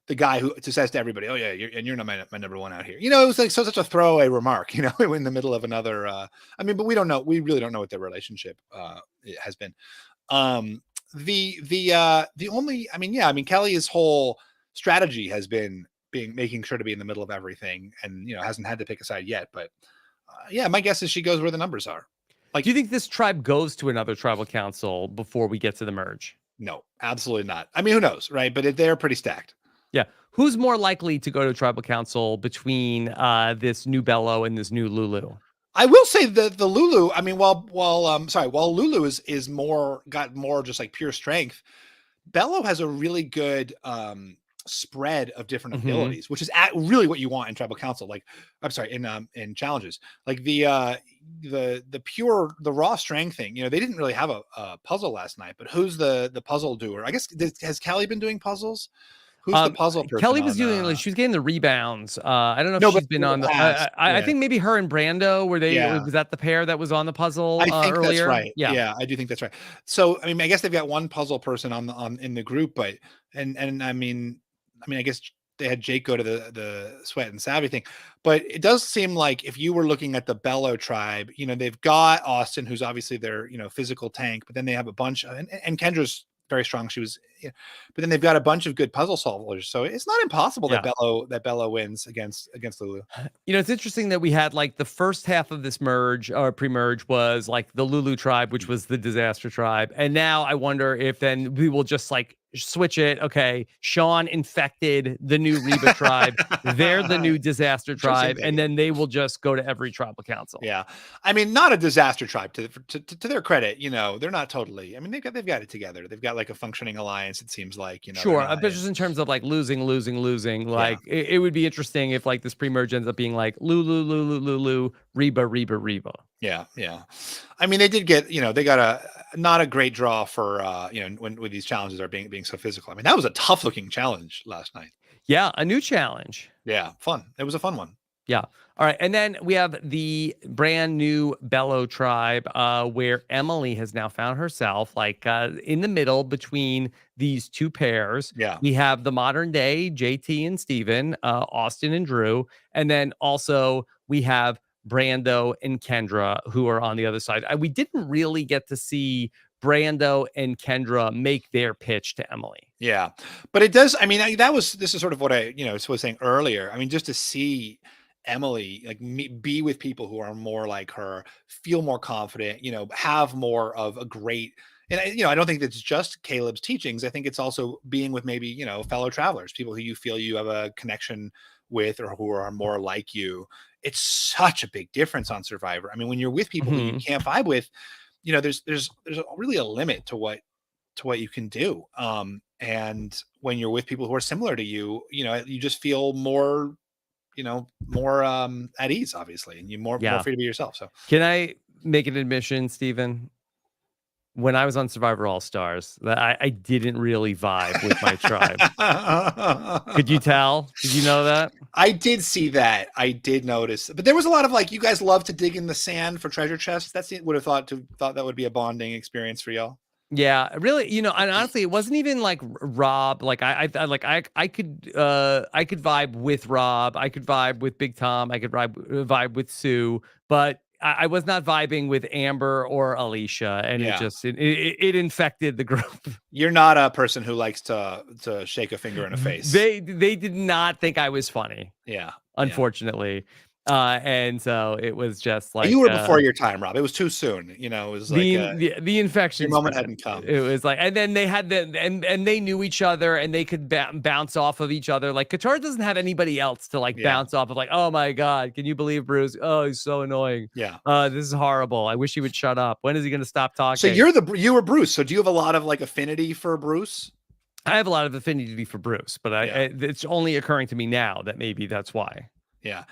the guy who just says to everybody, "Oh yeah, you're not my number one out here." It was like such a throwaway remark. In the middle of another. I mean, but we don't know. We really don't know what their relationship has been. The only. I mean, Kelly's whole strategy has been making sure to be in the middle of everything, and hasn't had to pick a side yet. But my guess is she goes where the numbers are. Like, do you think this tribe goes to another tribal council before we get to the merge? No, absolutely not. I mean, who knows, right? But they're pretty stacked. Yeah. Who's more likely to go to tribal council between this new Bellow and this new Lulu? I will say that the Lulu, I mean, while Lulu is got more just like pure strength, Bellow has a really good spread of different abilities, which is really what you want in tribal council. Like, I'm sorry, in challenges, like the raw strength thing. They didn't really have a puzzle last night, but who's the puzzle doer? I guess has Kelly been doing puzzles? Who's the puzzle person? Kelly was doing. She was getting the rebounds. I don't know if she's been on the. I think maybe her and Brando were they. Was that the pair that was on the puzzle? I think earlier? That's right. Yeah, I do think that's right. So I mean, I guess they've got one puzzle person in the group, but and I mean, I guess they had Jake go to the sweat and savvy thing, but it does seem like if you were looking at the Bellow tribe, they've got Austin, who's obviously their physical tank, but then they have a bunch of, and Kendra's very strong. She was, but then they've got a bunch of good puzzle solvers. So it's not impossible that Bellow wins against Lulu. It's interesting that we had like the first half of this merge or pre-merge was like the Lulu tribe, which was the disaster tribe, and now I wonder if then we will just like switch it. Okay, Sean infected the new Reba tribe. They're the new disaster tribe, and then they will just go to every tribal council. Yeah, I mean, not a disaster tribe. To their credit, they're not totally. I mean, they've got it together. They've got like a functioning alliance. It seems like Sure, but just in terms of like losing. Like it would be interesting if like this pre-merge ends up being like Lulu, Reba. Yeah. I mean, they did get, they got not a great draw for when these challenges are being so physical. I mean, that was a tough looking challenge last night. Yeah, a new challenge. Yeah, fun. It was a fun one. Yeah. All right. And then we have the brand new Bellow tribe, where Emily has now found herself like in the middle between these two pairs. Yeah. We have the modern day JT and Steven, Austin and Drew. And then also we have Brando and Kendra, who are on the other side. We didn't really get to see Brando and Kendra make their pitch to Emily. Yeah. But it does. I mean, this is sort of what I, was saying earlier. I mean, just to see Emily like be with people who are more like her, feel more confident, have more of a great, and I don't think that's just Caleb's teachings. I think it's also being with maybe, fellow travelers, people who you feel you have a connection with or who are more like you. It's such a big difference on Survivor. I mean, when you're with people who you can't vibe with, there's really a limit to what you can do. And when you're with people who are similar to you, you just feel more at ease, obviously, and you're more free to be yourself. So can I make an admission, Stephen? When I was on Survivor All Stars, I didn't really vibe with my tribe. Could you tell? Did you know that? I did see that. I did notice, but there was a lot of like, you guys love to dig in the sand for treasure chests. Would have thought that would be a bonding experience for y'all. Yeah, really, and honestly, it wasn't even like Rob. Like I could vibe with Rob. I could vibe with Big Tom. I could vibe with Sue, but I was not vibing with Amber or Alicia, and it infected the group. You're not a person who likes to shake a finger in a face. They did not think I was funny. Yeah, unfortunately. And so it was just like you were before your time, Rob. It was too soon. It was like the infection moment hadn't come. It was like, and then they had and they knew each other and they could bounce off of each other. Like Qatar doesn't have anybody else to like bounce off of. Like, oh my god, can you believe Bruce? Oh, he's so annoying. Yeah. This is horrible. I wish he would shut up. When is he going to stop talking? So you were Bruce. So do you have a lot of like affinity for Bruce? I have a lot of affinity for Bruce, but it's only occurring to me now that maybe that's why. Yeah.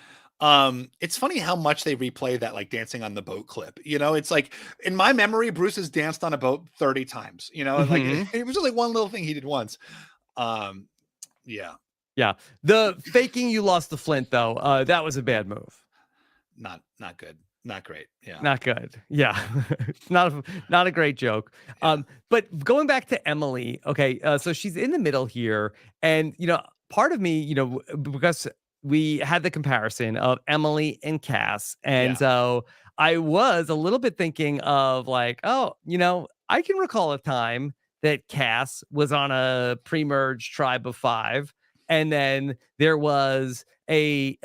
It's funny how much they replay that like dancing on the boat clip. It's like in my memory, Bruce has danced on a boat 30 times. Like it was just like one little thing he did once. Yeah. The faking you lost the Flint though, that was a bad move. Not good. Not great. Yeah. Not good. Yeah. not a great joke. Yeah. But going back to Emily, okay, so she's in the middle here, and part of me, because we had the comparison of Emily and Cass. And so I was a little bit thinking of like, I can recall a time that Cass was on a pre-merge tribe of 5. And then there was a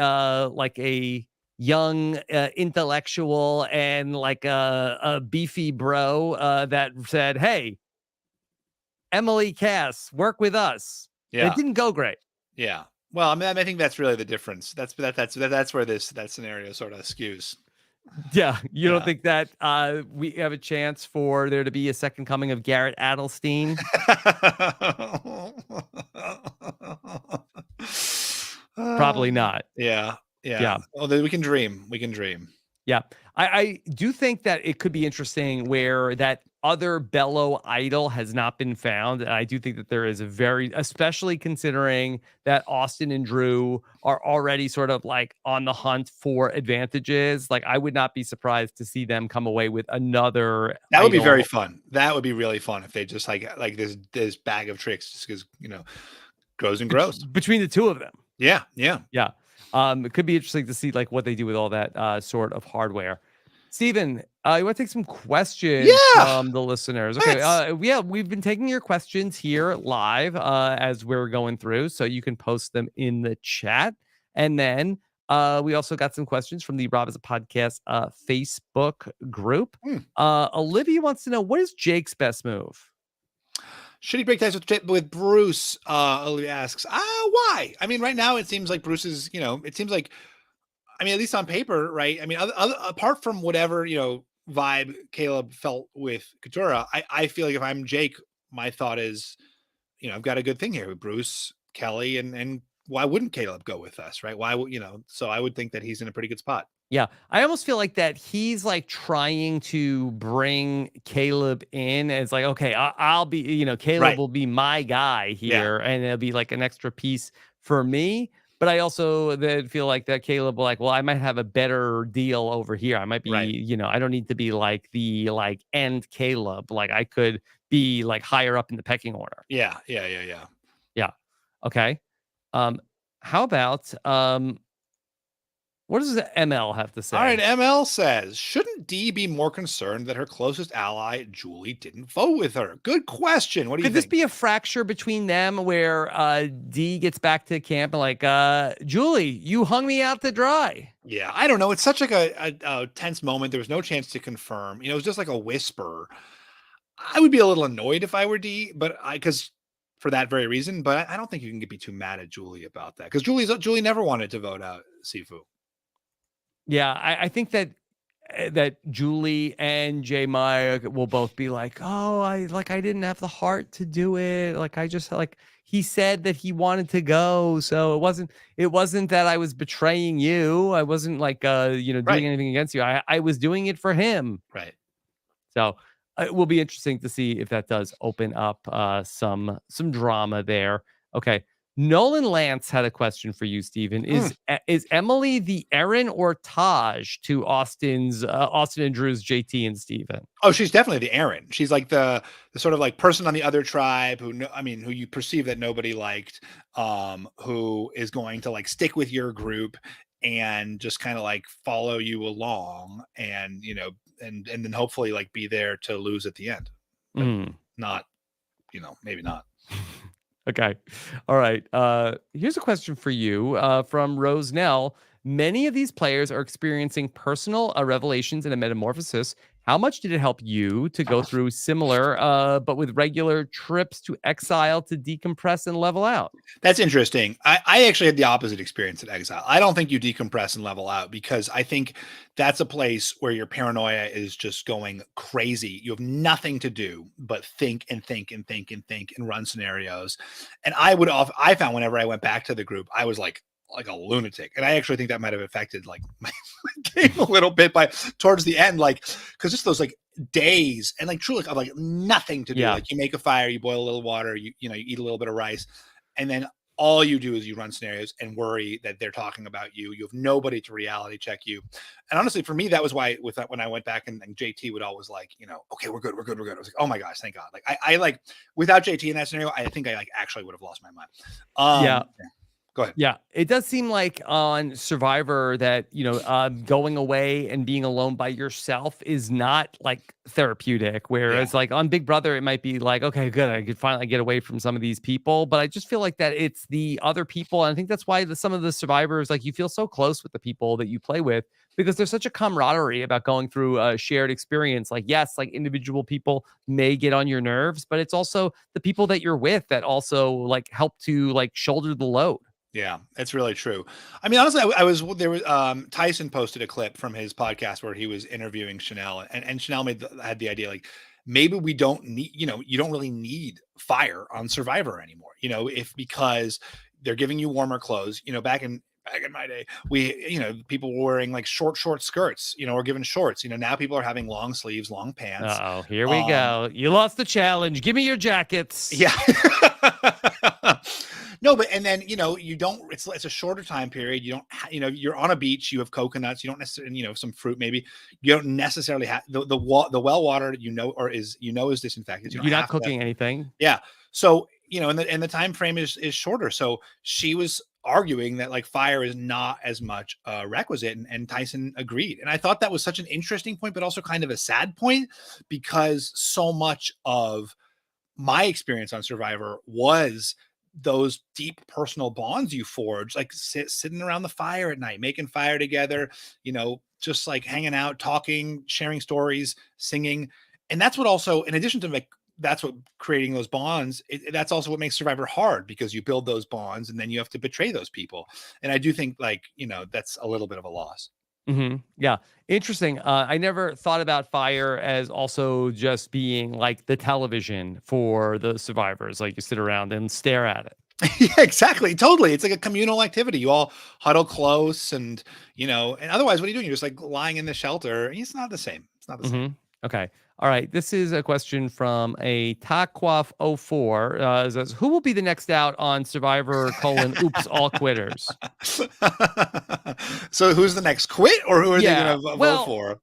young intellectual and like a beefy bro that said, hey, Emily, Cass, work with us. Yeah. And it didn't go great. Yeah. Well, I mean, I think that's really the difference. That's where that scenario sort of skews. Yeah, you don't think that we have a chance for there to be a second coming of Garrett Adelstein? Probably not. Yeah. Although we can dream. Yeah, I do think that it could be interesting where that other Bellow idol has not been found. And I do think that there is especially considering that Austin and Drew are already sort of like on the hunt for advantages. Like I would not be surprised to see them come away with another. That would be very fun. That would be really fun if they just like this bag of tricks just because, grows and grows between the two of them. Yeah. It could be interesting to see like what they do with all that sort of hardware. Stephen, you want to take some questions from the listeners? Okay. We've been taking your questions here live as we're going through, so you can post them in the chat. And then we also got some questions from the Rob as a Podcast Facebook group. Olivia wants to know, what is Jake's best move? Should he break ties with Bruce? Olivia asks. Why? I mean, right now it seems like Bruce is, it seems like, I mean, at least on paper, right? I mean, apart from whatever, vibe Caleb felt with Katurah, I feel like if I'm Jake, my thought is, I've got a good thing here with Bruce, Kelly, and why wouldn't Caleb go with us, right? Why would, so I would think that he's in a pretty good spot. Yeah, I almost feel like that he's like trying to bring Caleb in as like, okay, I'll be, Caleb Right. will be my guy here, and it'll be like an extra piece for me. But I also then feel like that Caleb will like, well, I might have a better deal over here. I might be, Right. I don't need to be like the end Caleb. Like I could be like higher up in the pecking order. Yeah. Yeah. Okay. How about what does the ML have to say? All right, ML says, shouldn't Dee be more concerned that her closest ally, Julie, didn't vote with her? Good question. What do you Could think? this be a fracture between them where Dee gets back to camp and like, Julie, you hung me out to dry? Yeah, I don't know. It's such like a tense moment. There was no chance to confirm. It was just like a whisper. I would be a little annoyed if I were Dee, but because for that very reason. But I don't think you can be too mad at Julie about that because Julie never wanted to vote out Sifu. Yeah, I think that Julie and J Maya will both be like, oh, I didn't have the heart to do it. Like I just he said that he wanted to go, so it wasn't that I was betraying you. I wasn't like doing anything against you. I was doing it for him. Right. So it will be interesting to see if that does open up some drama there. Okay. Nolan Lance had a question for you, Stephen. Is Emily the Erin or Taj to Austin and Drew's JT and Stephen? Oh, she's definitely the Erin. She's like the sort of like person on the other tribe who you perceive that nobody liked, who is going to like stick with your group and just kind of like follow you along and and then hopefully like be there to lose at the end. Not, maybe not. Okay. All right. Here's a question for you from Rose Nell. Many of these players are experiencing personal revelations and a metamorphosis. How much did it help you to go through similar, but with regular trips to exile to decompress and level out? That's interesting. I actually had the opposite experience at Exile. I don't think you decompress and level out because I think that's a place where your paranoia is just going crazy. You have nothing to do but think and think and think and think and run scenarios. And I found whenever I went back to the group, I was like a lunatic. And I actually think that might have affected like my game a little bit towards the end, like, cause just those like days and like truly like nothing to do. Yeah. Like you make a fire, you boil a little water, you eat a little bit of rice, and then all you do is you run scenarios and worry that they're talking about you. You have nobody to reality check you. And honestly, for me, that was why with that, when I went back and JT would always like, okay, we're good. I was like, oh my gosh, thank God. Like I like without JT in that scenario, I think I like actually would have lost my mind. Yeah. Go ahead. Yeah, it does seem like on Survivor that, going away and being alone by yourself is not like therapeutic. Whereas like on Big Brother, it might be like, okay, good, I could finally get away from some of these people. But I just feel like that it's the other people. And I think that's why some of the survivors, like you feel so close with the people that you play with because there's such a camaraderie about going through a shared experience. Like, yes, like individual people may get on your nerves, but it's also the people that you're with that also like help to like shoulder the load. Yeah, it's really true. I mean, honestly, I was there was Tyson posted a clip from his podcast where he was interviewing Chanel, and Chanel had the idea like maybe we don't need, you don't really need fire on Survivor anymore, because they're giving you warmer clothes. Back in my day, people were wearing like short skirts, or given shorts. Now people are having long sleeves, long pants. Oh, here we go. You lost the challenge. Give me your jackets. Yeah. No, but and then you don't. It's a shorter time period. You don't. You're on a beach. You have coconuts. You don't necessarily. Some fruit maybe. You don't necessarily have the well water. Is disinfected. You're not cooking anything. Yeah. So and the time frame is shorter. So she was arguing that like fire is not as much requisite, and Tyson agreed. And I thought that was such an interesting point, but also kind of a sad point because so much of my experience on Survivor was those deep personal bonds you forge, like sitting around the fire at night, making fire together, just like hanging out, talking, sharing stories, singing. And that's what also, in addition to like that's what creating those bonds. That's also what makes Survivor hard, because you build those bonds and then you have to betray those people. And I do think, like, that's a little bit of a loss. Yeah, interesting. I never thought about Fire as also just being like the television for the survivors. Like you sit around and stare at it. Yeah, exactly. Totally. It's like a communal activity. You all huddle close and, and otherwise, what are you doing? You're just like lying in the shelter. It's not the same. It's not the same. Okay. All right. This is a question from a Taquaf04. It says, who will be the next out on Survivor : oops, all quitters? So who's the next quit, or who are they going to vote for?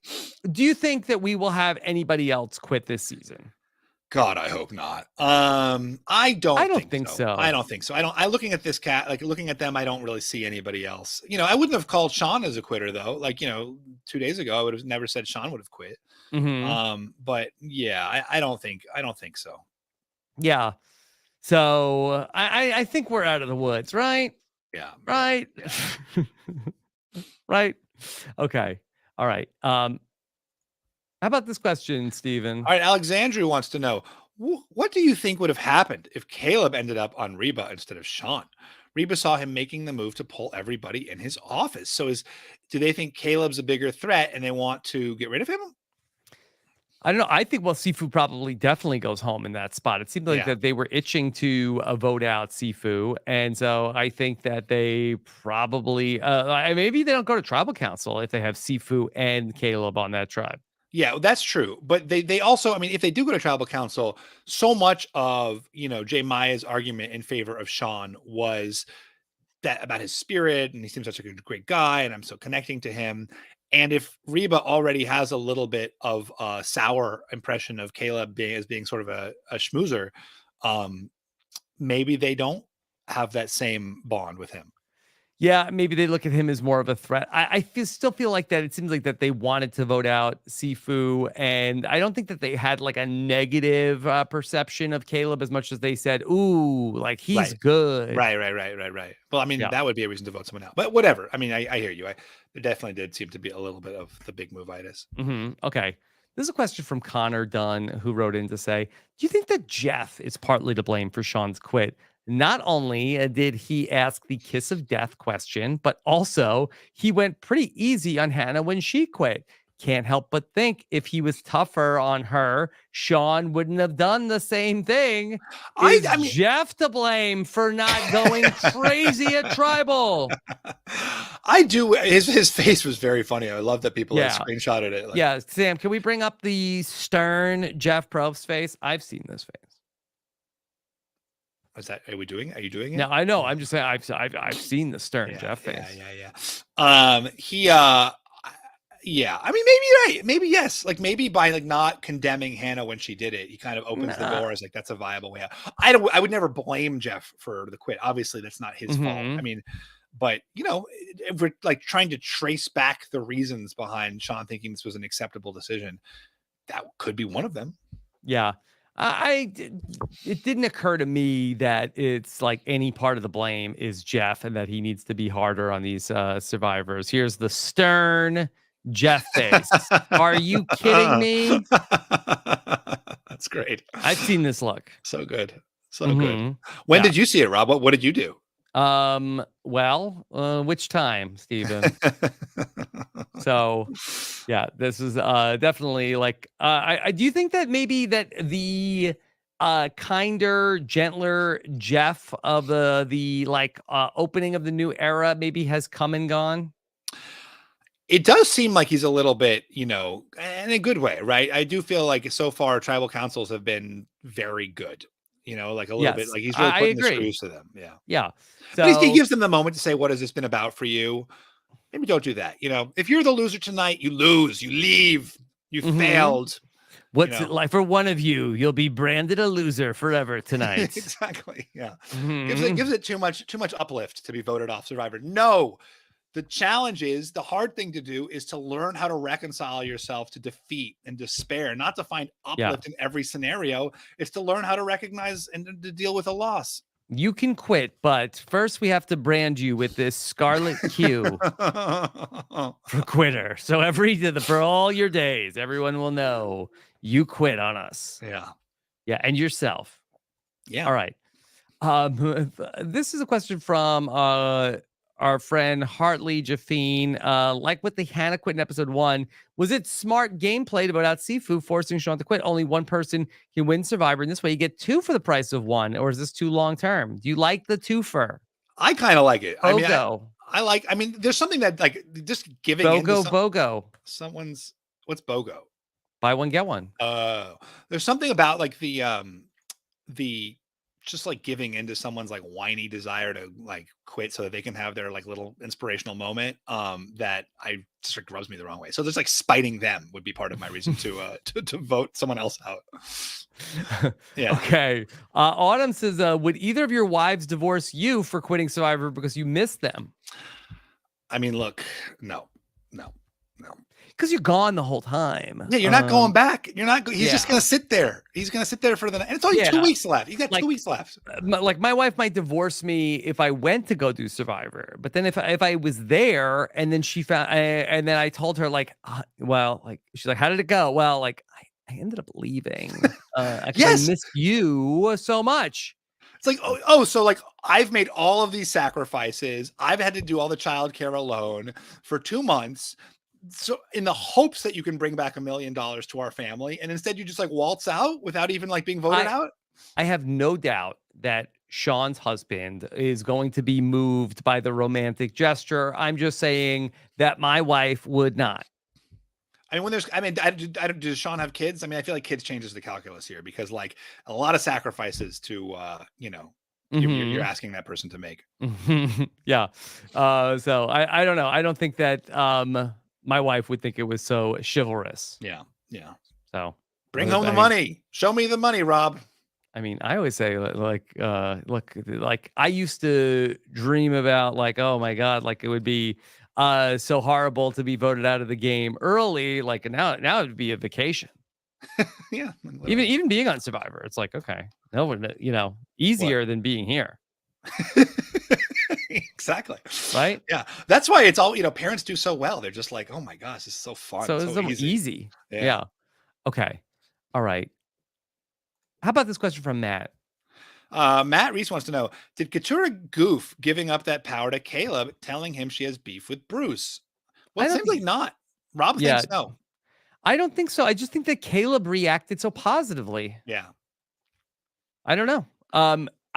Do you think that we will have anybody else quit this season? God, I hope not. I don't think so. I don't think so. Looking at this looking at them, I don't really see anybody else. I wouldn't have called Sean as a quitter though. Like, 2 days ago, I would have never said Sean would have quit. But yeah, I don't think so. Yeah. So I think we're out of the woods, right? Yeah. Right. Yeah. Right. Okay. All right. How about this question, Stephen? All right, Alexandru wants to know, what do you think would have happened if Caleb ended up on Reba instead of Sean? Reba saw him making the move to pull everybody in his office. So do they think Caleb's a bigger threat and they want to get rid of him? I don't know. I think, Sifu definitely goes home in that spot. It seemed like that they were itching to vote out Sifu. And so I think that they probably, maybe they don't go to tribal council if they have Sifu and Caleb on that tribe. Yeah, that's true. But they also, if they do go to tribal council, so much of, Jay Maya's argument in favor of Sean was that about his spirit, and he seems such a great guy, and I'm so connecting to him. And if Reba already has a little bit of a sour impression of Caleb being sort of a schmoozer, maybe they don't have that same bond with him. Yeah, maybe they look at him as more of a threat. I still feel like that. It seems like that they wanted to vote out Sifu, and I don't think that they had like a negative perception of Caleb as much as they said, "Ooh, like he's good." Right. Well, that would be a reason to vote someone out. But whatever. I hear you. There definitely did seem to be a little bit of the big move-itis. Okay. This is a question from Connor Dunn, who wrote in to say, do you think that Jeff is partly to blame for Sean's quit? Not only did he ask the kiss of death question, but also he went pretty easy on Hannah when she quit. Can't help but think if he was tougher on her, Sean wouldn't have done the same thing. Is Jeff to blame for not going crazy at tribal? I do. His face was very funny. I love that people screenshotted it. Yeah, Sam, can we bring up the stern Jeff Probst face? I've seen this face. Are you doing it? No, I know. I'm just saying I've seen the stern Jeff face. Yeah. Maybe you're right. Maybe yes. Like maybe by not condemning Hannah when she did it, he kind of opens the door as like that's a viable way out. I would never blame Jeff for the quit. Obviously, that's not his fault. But if we're like trying to trace back the reasons behind Sean thinking this was an acceptable decision, that could be one of them. Yeah. It didn't occur to me that it's like any part of the blame is Jeff and that he needs to be harder on these survivors. Here's the stern Jeff face. Are you kidding me? That's great. I've seen this look. So good. Good. When did you see it, Rob? What did you do? Which time, Stephen? So, yeah, this is definitely like. I do you think that maybe that the kinder, gentler Jeff of the opening of the new era maybe has come and gone? It does seem like he's a little bit, in a good way, right? I do feel like so far tribal councils have been very good. Like a little bit, like he's really putting the screws to them. Yeah. Yeah. So but he gives them the moment to say, what has this been about for you? Maybe don't do that. If you're the loser tonight, you lose, you leave, you failed. What's it like for one of you? You'll be branded a loser forever tonight. Exactly. Yeah. Gives it too much uplift to be voted off Survivor. No. The challenge is, the hard thing to do is to learn how to reconcile yourself to defeat and despair, not to find uplift in every scenario. It's to learn how to recognize and to deal with a loss. You can quit, but first we have to brand you with this scarlet Q for quitter. So for all your days, everyone will know you quit on us. Yeah. Yeah, and yourself. Yeah. All right. This is a question from our friend Hartley Jaffine. Like with the Hannah quit in episode 1, was it smart gameplay to vote out Sifu, forcing Sean to quit? Only one person can win Survivor, and this way you get 2 for the price of 1. Or is this too long term? Do you like the twofer? I kind of like it. I mean, Bogo. I mean, there's something that like just giving into Bogo. someone's what's BOGO? Buy one, get one. There's something about like the just like giving into someone's like whiny desire to like quit so that they can have their like little inspirational moment that I just like rubs me the wrong way. So there's like spiting them would be part of my reason to vote someone else out. Yeah. Okay. Autumn says, would either of your wives divorce you for quitting Survivor because you missed them? I mean, look, no. Because you're gone the whole time. Yeah, you're not going back. You're not. He's just Yeah. gonna sit there. He's gonna sit there for the. And it's only 2 weeks left. You got Like, 2 weeks left. Like my wife might divorce me if I went to go do Survivor, but then if I was there and then she found and then I told her like, well, like she's like, how did it go? Well, like I ended up leaving. Actually, Yes. I miss you so much. It's like, oh, so like I've made all of these sacrifices. I've had to do all the childcare alone for 2 months. So in the hopes that you can bring back $1 million to our family, and instead you just like waltz out without even like being voted out. I have no doubt that Sean's husband is going to be moved by the romantic gesture. I'm just saying that my wife would not. I mean, does Sean have kids? I mean, I feel like kids changes the calculus here because like a lot of sacrifices to, you're asking that person to make. Yeah. So I don't know. I don't think that my wife would think it was so chivalrous. Yeah. So bring home the money. Show me the money, Rob. I mean, I always say look, like I used to dream about like, oh my God, like it would be so horrible to be voted out of the game early. Like now it'd be a vacation. Yeah. Even being on Survivor, it's like, okay, no, easier than being here. Exactly. Right. Yeah. That's why it's all, parents do so well. They're just like, oh my gosh, this is so fun. So it's so easy. Yeah. Okay. All right. How about this question from Matt? Matt Reese wants to know, did Katurah goof giving up that power to Caleb, telling him she has beef with Bruce? Well, it seems like not. Rob thinks no. I don't think so. I just think that Caleb reacted so positively. Yeah. I don't know.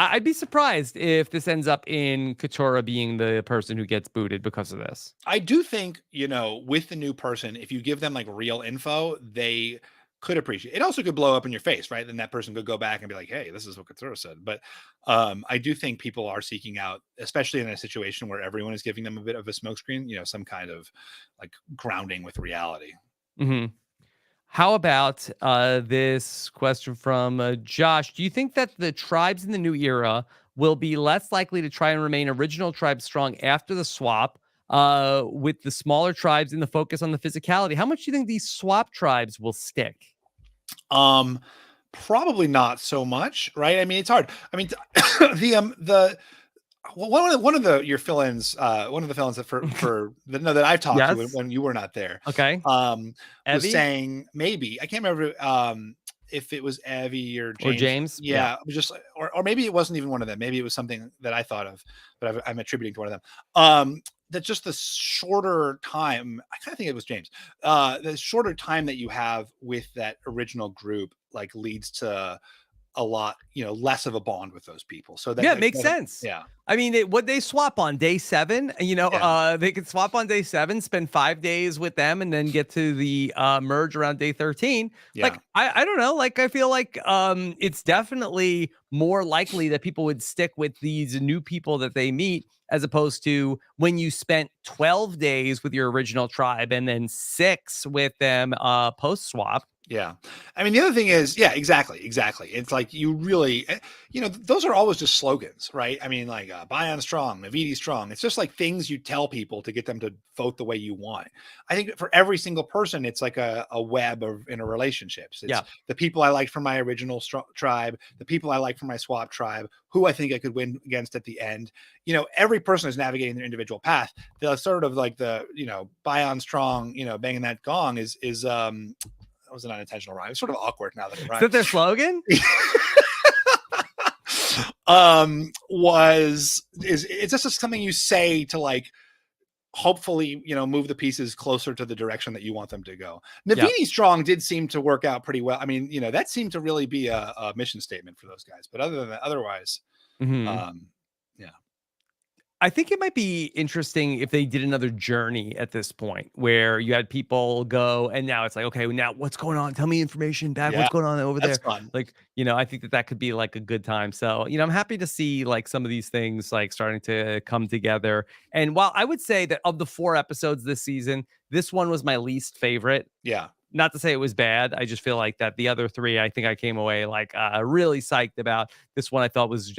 I'd be surprised if this ends up in Katurah being the person who gets booted because of this. I do think, with the new person, if you give them like real info, they could appreciate it. It also could blow up in your face, right? Then that person could go back and be like, hey, this is what Katurah said. But I do think people are seeking out, especially in a situation where everyone is giving them a bit of a smokescreen, some kind of like grounding with reality. Mm-hmm. How about this question from Josh? Do you think that the tribes in the new era will be less likely to try and remain original tribes strong after the swap, with the smaller tribes in the focus on the physicality? How much do you think these swap tribes will stick? Probably not so much, right? I mean, it's hard. I mean, one of the fill-ins that I've talked to when you were not there. Okay. Was saying maybe, I can't remember if it was Evie or James. Yeah. It was just, or maybe it wasn't even one of them. Maybe it was something that I thought of, but I'm attributing to one of them. That just the shorter time, I kind of think it was James, the shorter time that you have with that original group, like leads to a lot, less of a bond with those people. So that it makes sense. Yeah. I mean, what they swap on day 7, they could swap on day 7, spend 5 days with them, and then get to the merge around day 13. Yeah. Like, I don't know. Like, I feel like it's definitely more likely that people would stick with these new people that they meet, as opposed to when you spent 12 days with your original tribe and then 6 with them post swap. Yeah. I mean, the other thing is, yeah, exactly. It's like you really, those are always just slogans, right? I mean, like Bion strong, Navidi strong. It's just like things you tell people to get them to vote the way you want. I think for every single person, it's like a web of inner relationships. It's the people I liked from my original tribe, the people I like from my swap tribe, who I think I could win against at the end. Every person is navigating their individual path. The sort of like the, Bion strong, banging that gong is was an unintentional rhyme. It's sort of awkward now that it Is rhymes. that their slogan? It's just something you say to like hopefully move the pieces closer to the direction that you want them to go. Navini Strong did seem to work out pretty well. I mean, that seemed to really be a mission statement for those guys. But other than that, otherwise, I think it might be interesting if they did another journey at this point where you had people go and now it's like, okay, now what's going on? Tell me information back. What's going on over there? Fun. Like, I think that could be like a good time. So, I'm happy to see like some of these things like starting to come together. And while I would say that of the 4 episodes this season, this one was my least favorite. Yeah. Not to say it was bad. I just feel like that the other 3, I think I came away like really psyched about. This one I thought was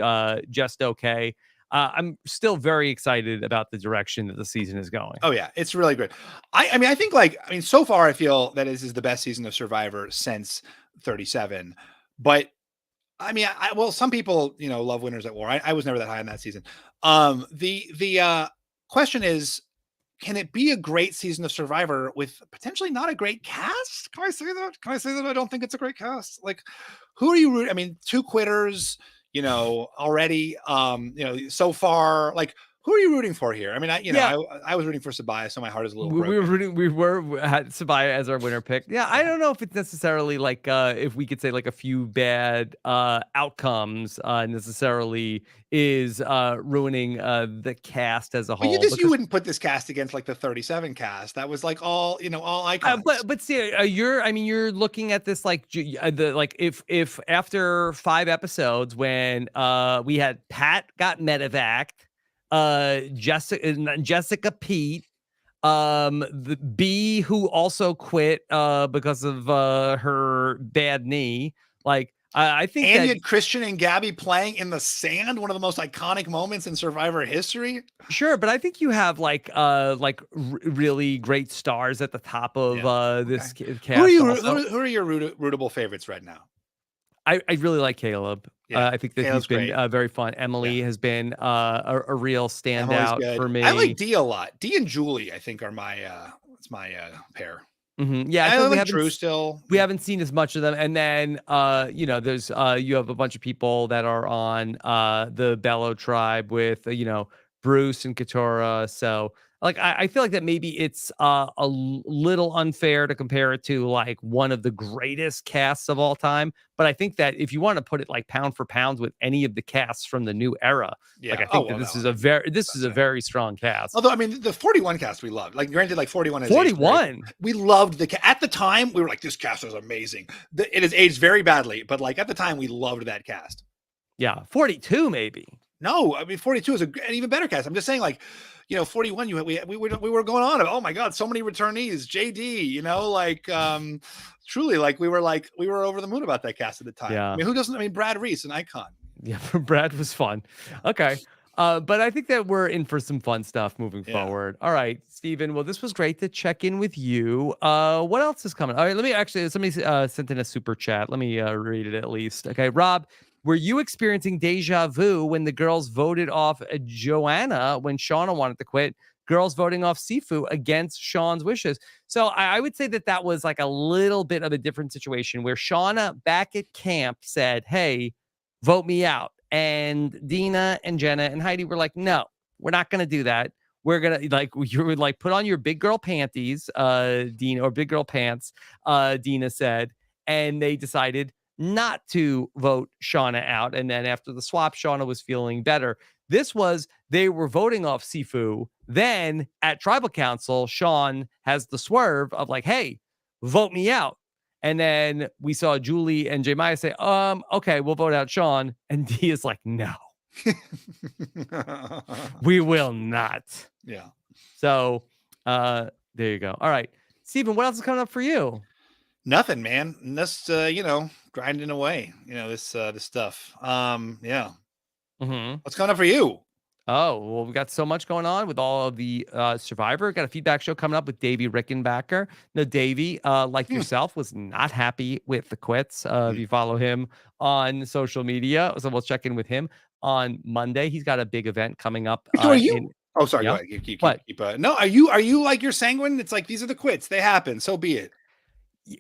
just okay. I'm still very excited about the direction that the season is going. Oh yeah, it's really good. I mean, so far I feel that this is the best season of Survivor since 37. But I mean, some people love Winners at War. I was never that high in that season. The question is, can it be a great season of Survivor with potentially not a great cast? Can I say that? Can I say that I don't think it's a great cast? Like, who are you rooting? I mean, 2 quitters. Already, so far, like, who are you rooting for here? I mean, I was rooting for Sabaya, so my heart is a little broken. We had Sabaya as our winner pick. Yeah, I don't know if it's necessarily like if we could say like a few bad outcomes necessarily is ruining the cast as a whole. You wouldn't put this cast against like the 37 cast. That was like all icons. But see, you're looking at this like if after 5 episodes when we had Pat got medevaced, Jessica Pete, the B who also quit because of her bad knee. Like I think and you had Christian and Gabby playing in the sand, one of the most iconic moments in Survivor history. Sure, but I think you have like really great stars at the top of this cast. Who are your rootable favorites right now? I really like Caleb. I think that Caleb's he's been very fun. Emily has been a real standout for me. I like Dee a lot. Dee and Julie, I think, are my pair. Mm-hmm. Yeah, I like Drew still. We haven't seen as much of them. And then there's you have a bunch of people that are on the Bellow tribe with Bruce and Katora. So like I feel like that maybe it's a little unfair to compare it to like one of the greatest casts of all time. But I think that if you want to put it like pound for pound with any of the casts from the new era, like I think this is a very strong cast. Although I mean the 41 cast we loved. Like granted, like 41 is 41. We loved at the time we were like, this cast is amazing. It has aged very badly, but like at the time we loved that cast. Yeah, 42 maybe. No, I mean 42 is an even better cast. I'm just saying like 41, we were going on about, oh my God, so many returnees, JD, truly like we were over the moon about that cast at the time. Yeah. I mean, who doesn't? I mean, Brad Reese, an icon. Yeah, Brad was fun. Okay. But I think that we're in for some fun stuff moving forward. All right, Stephen. Well, this was great to check in with you. What else is coming? All right, somebody sent in a super chat. Let me read it at least. Okay, Rob. Were you experiencing deja vu when the girls voted off Joanna when Shauna wanted to quit? Girls voting off Sifu against Sean's wishes. So I would say that was like a little bit of a different situation where Shauna back at camp said, hey, vote me out. And Dina and Jenna and Heidi were like, no, we're not going to do that. We're going to put on your big girl panties, Dina, or big girl pants, Dina said. And they decided not to vote Shauna out. And then after the swap, Shauna was feeling better. They were voting off Sifu. Then at Tribal Council, Sean has the swerve of like, hey, vote me out. And then we saw Julie and Jemiah say, okay, we'll vote out Sean. And Dee is like, no, we will not. Yeah. So there you go. All right, Stephen, what else is coming up for you? Nothing, man. Just grinding away. This stuff. Yeah. Mm-hmm. What's coming up for you? Oh, well, we got so much going on with all of the Survivor. Got a feedback show coming up with Davey Rickenbacker. No, Davey, like yourself, was not happy with the quits. If you follow him on social media, so we'll check in with him on Monday. He's got a big event coming up. Are you? Sorry. Go ahead. Keep. No, are you like you're sanguine? It's like these are the quits. They happen. So be it.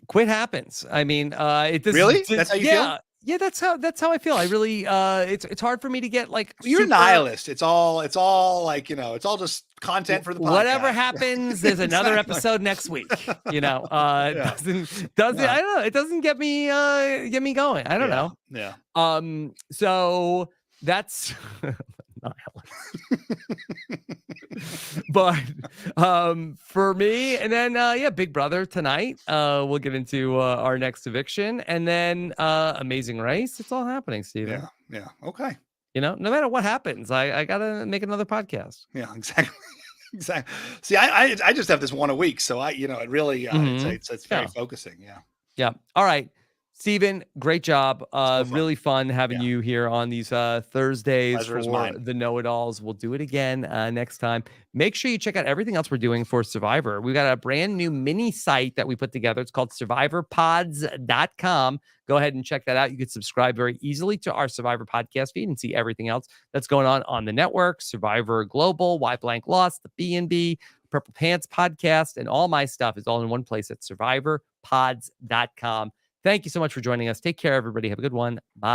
quit happens. I mean, it does. Really? That's how you feel? Yeah, that's how I feel. I really, it's hard for me to get like. You're a super- nihilist. It's all like, you know, it's all just content for the podcast. Whatever happens, there's another Exactly. episode next week. You know, Yeah. doesn't Yeah. I don't know. It doesn't get me going. I don't know. Yeah. So that's but for me, and then Big Brother tonight. We'll get into our next eviction, and then Amazing Race. It's all happening, Steven. Yeah. Okay. You know, no matter what happens, I gotta make another podcast. Yeah, exactly. Exactly. See, I just have this one a week, so it really it's very focusing. Yeah. Yeah. All right. Steven, great job. Really fun having you here on these Thursdays Pleasure is for mine. the Know-It-Alls. We'll do it again next time. Make sure you check out everything else we're doing for Survivor. We've got a brand new mini site that we put together. It's called survivorpods.com. Go ahead and check that out. You can subscribe very easily to our Survivor podcast feed and see everything else that's going on the network, Survivor Global, Why Blank Lost, the B&B, Purple Pants podcast, and all my stuff is all in one place at survivorpods.com. Thank you so much for joining us. Take care, everybody. Have a good one. Bye.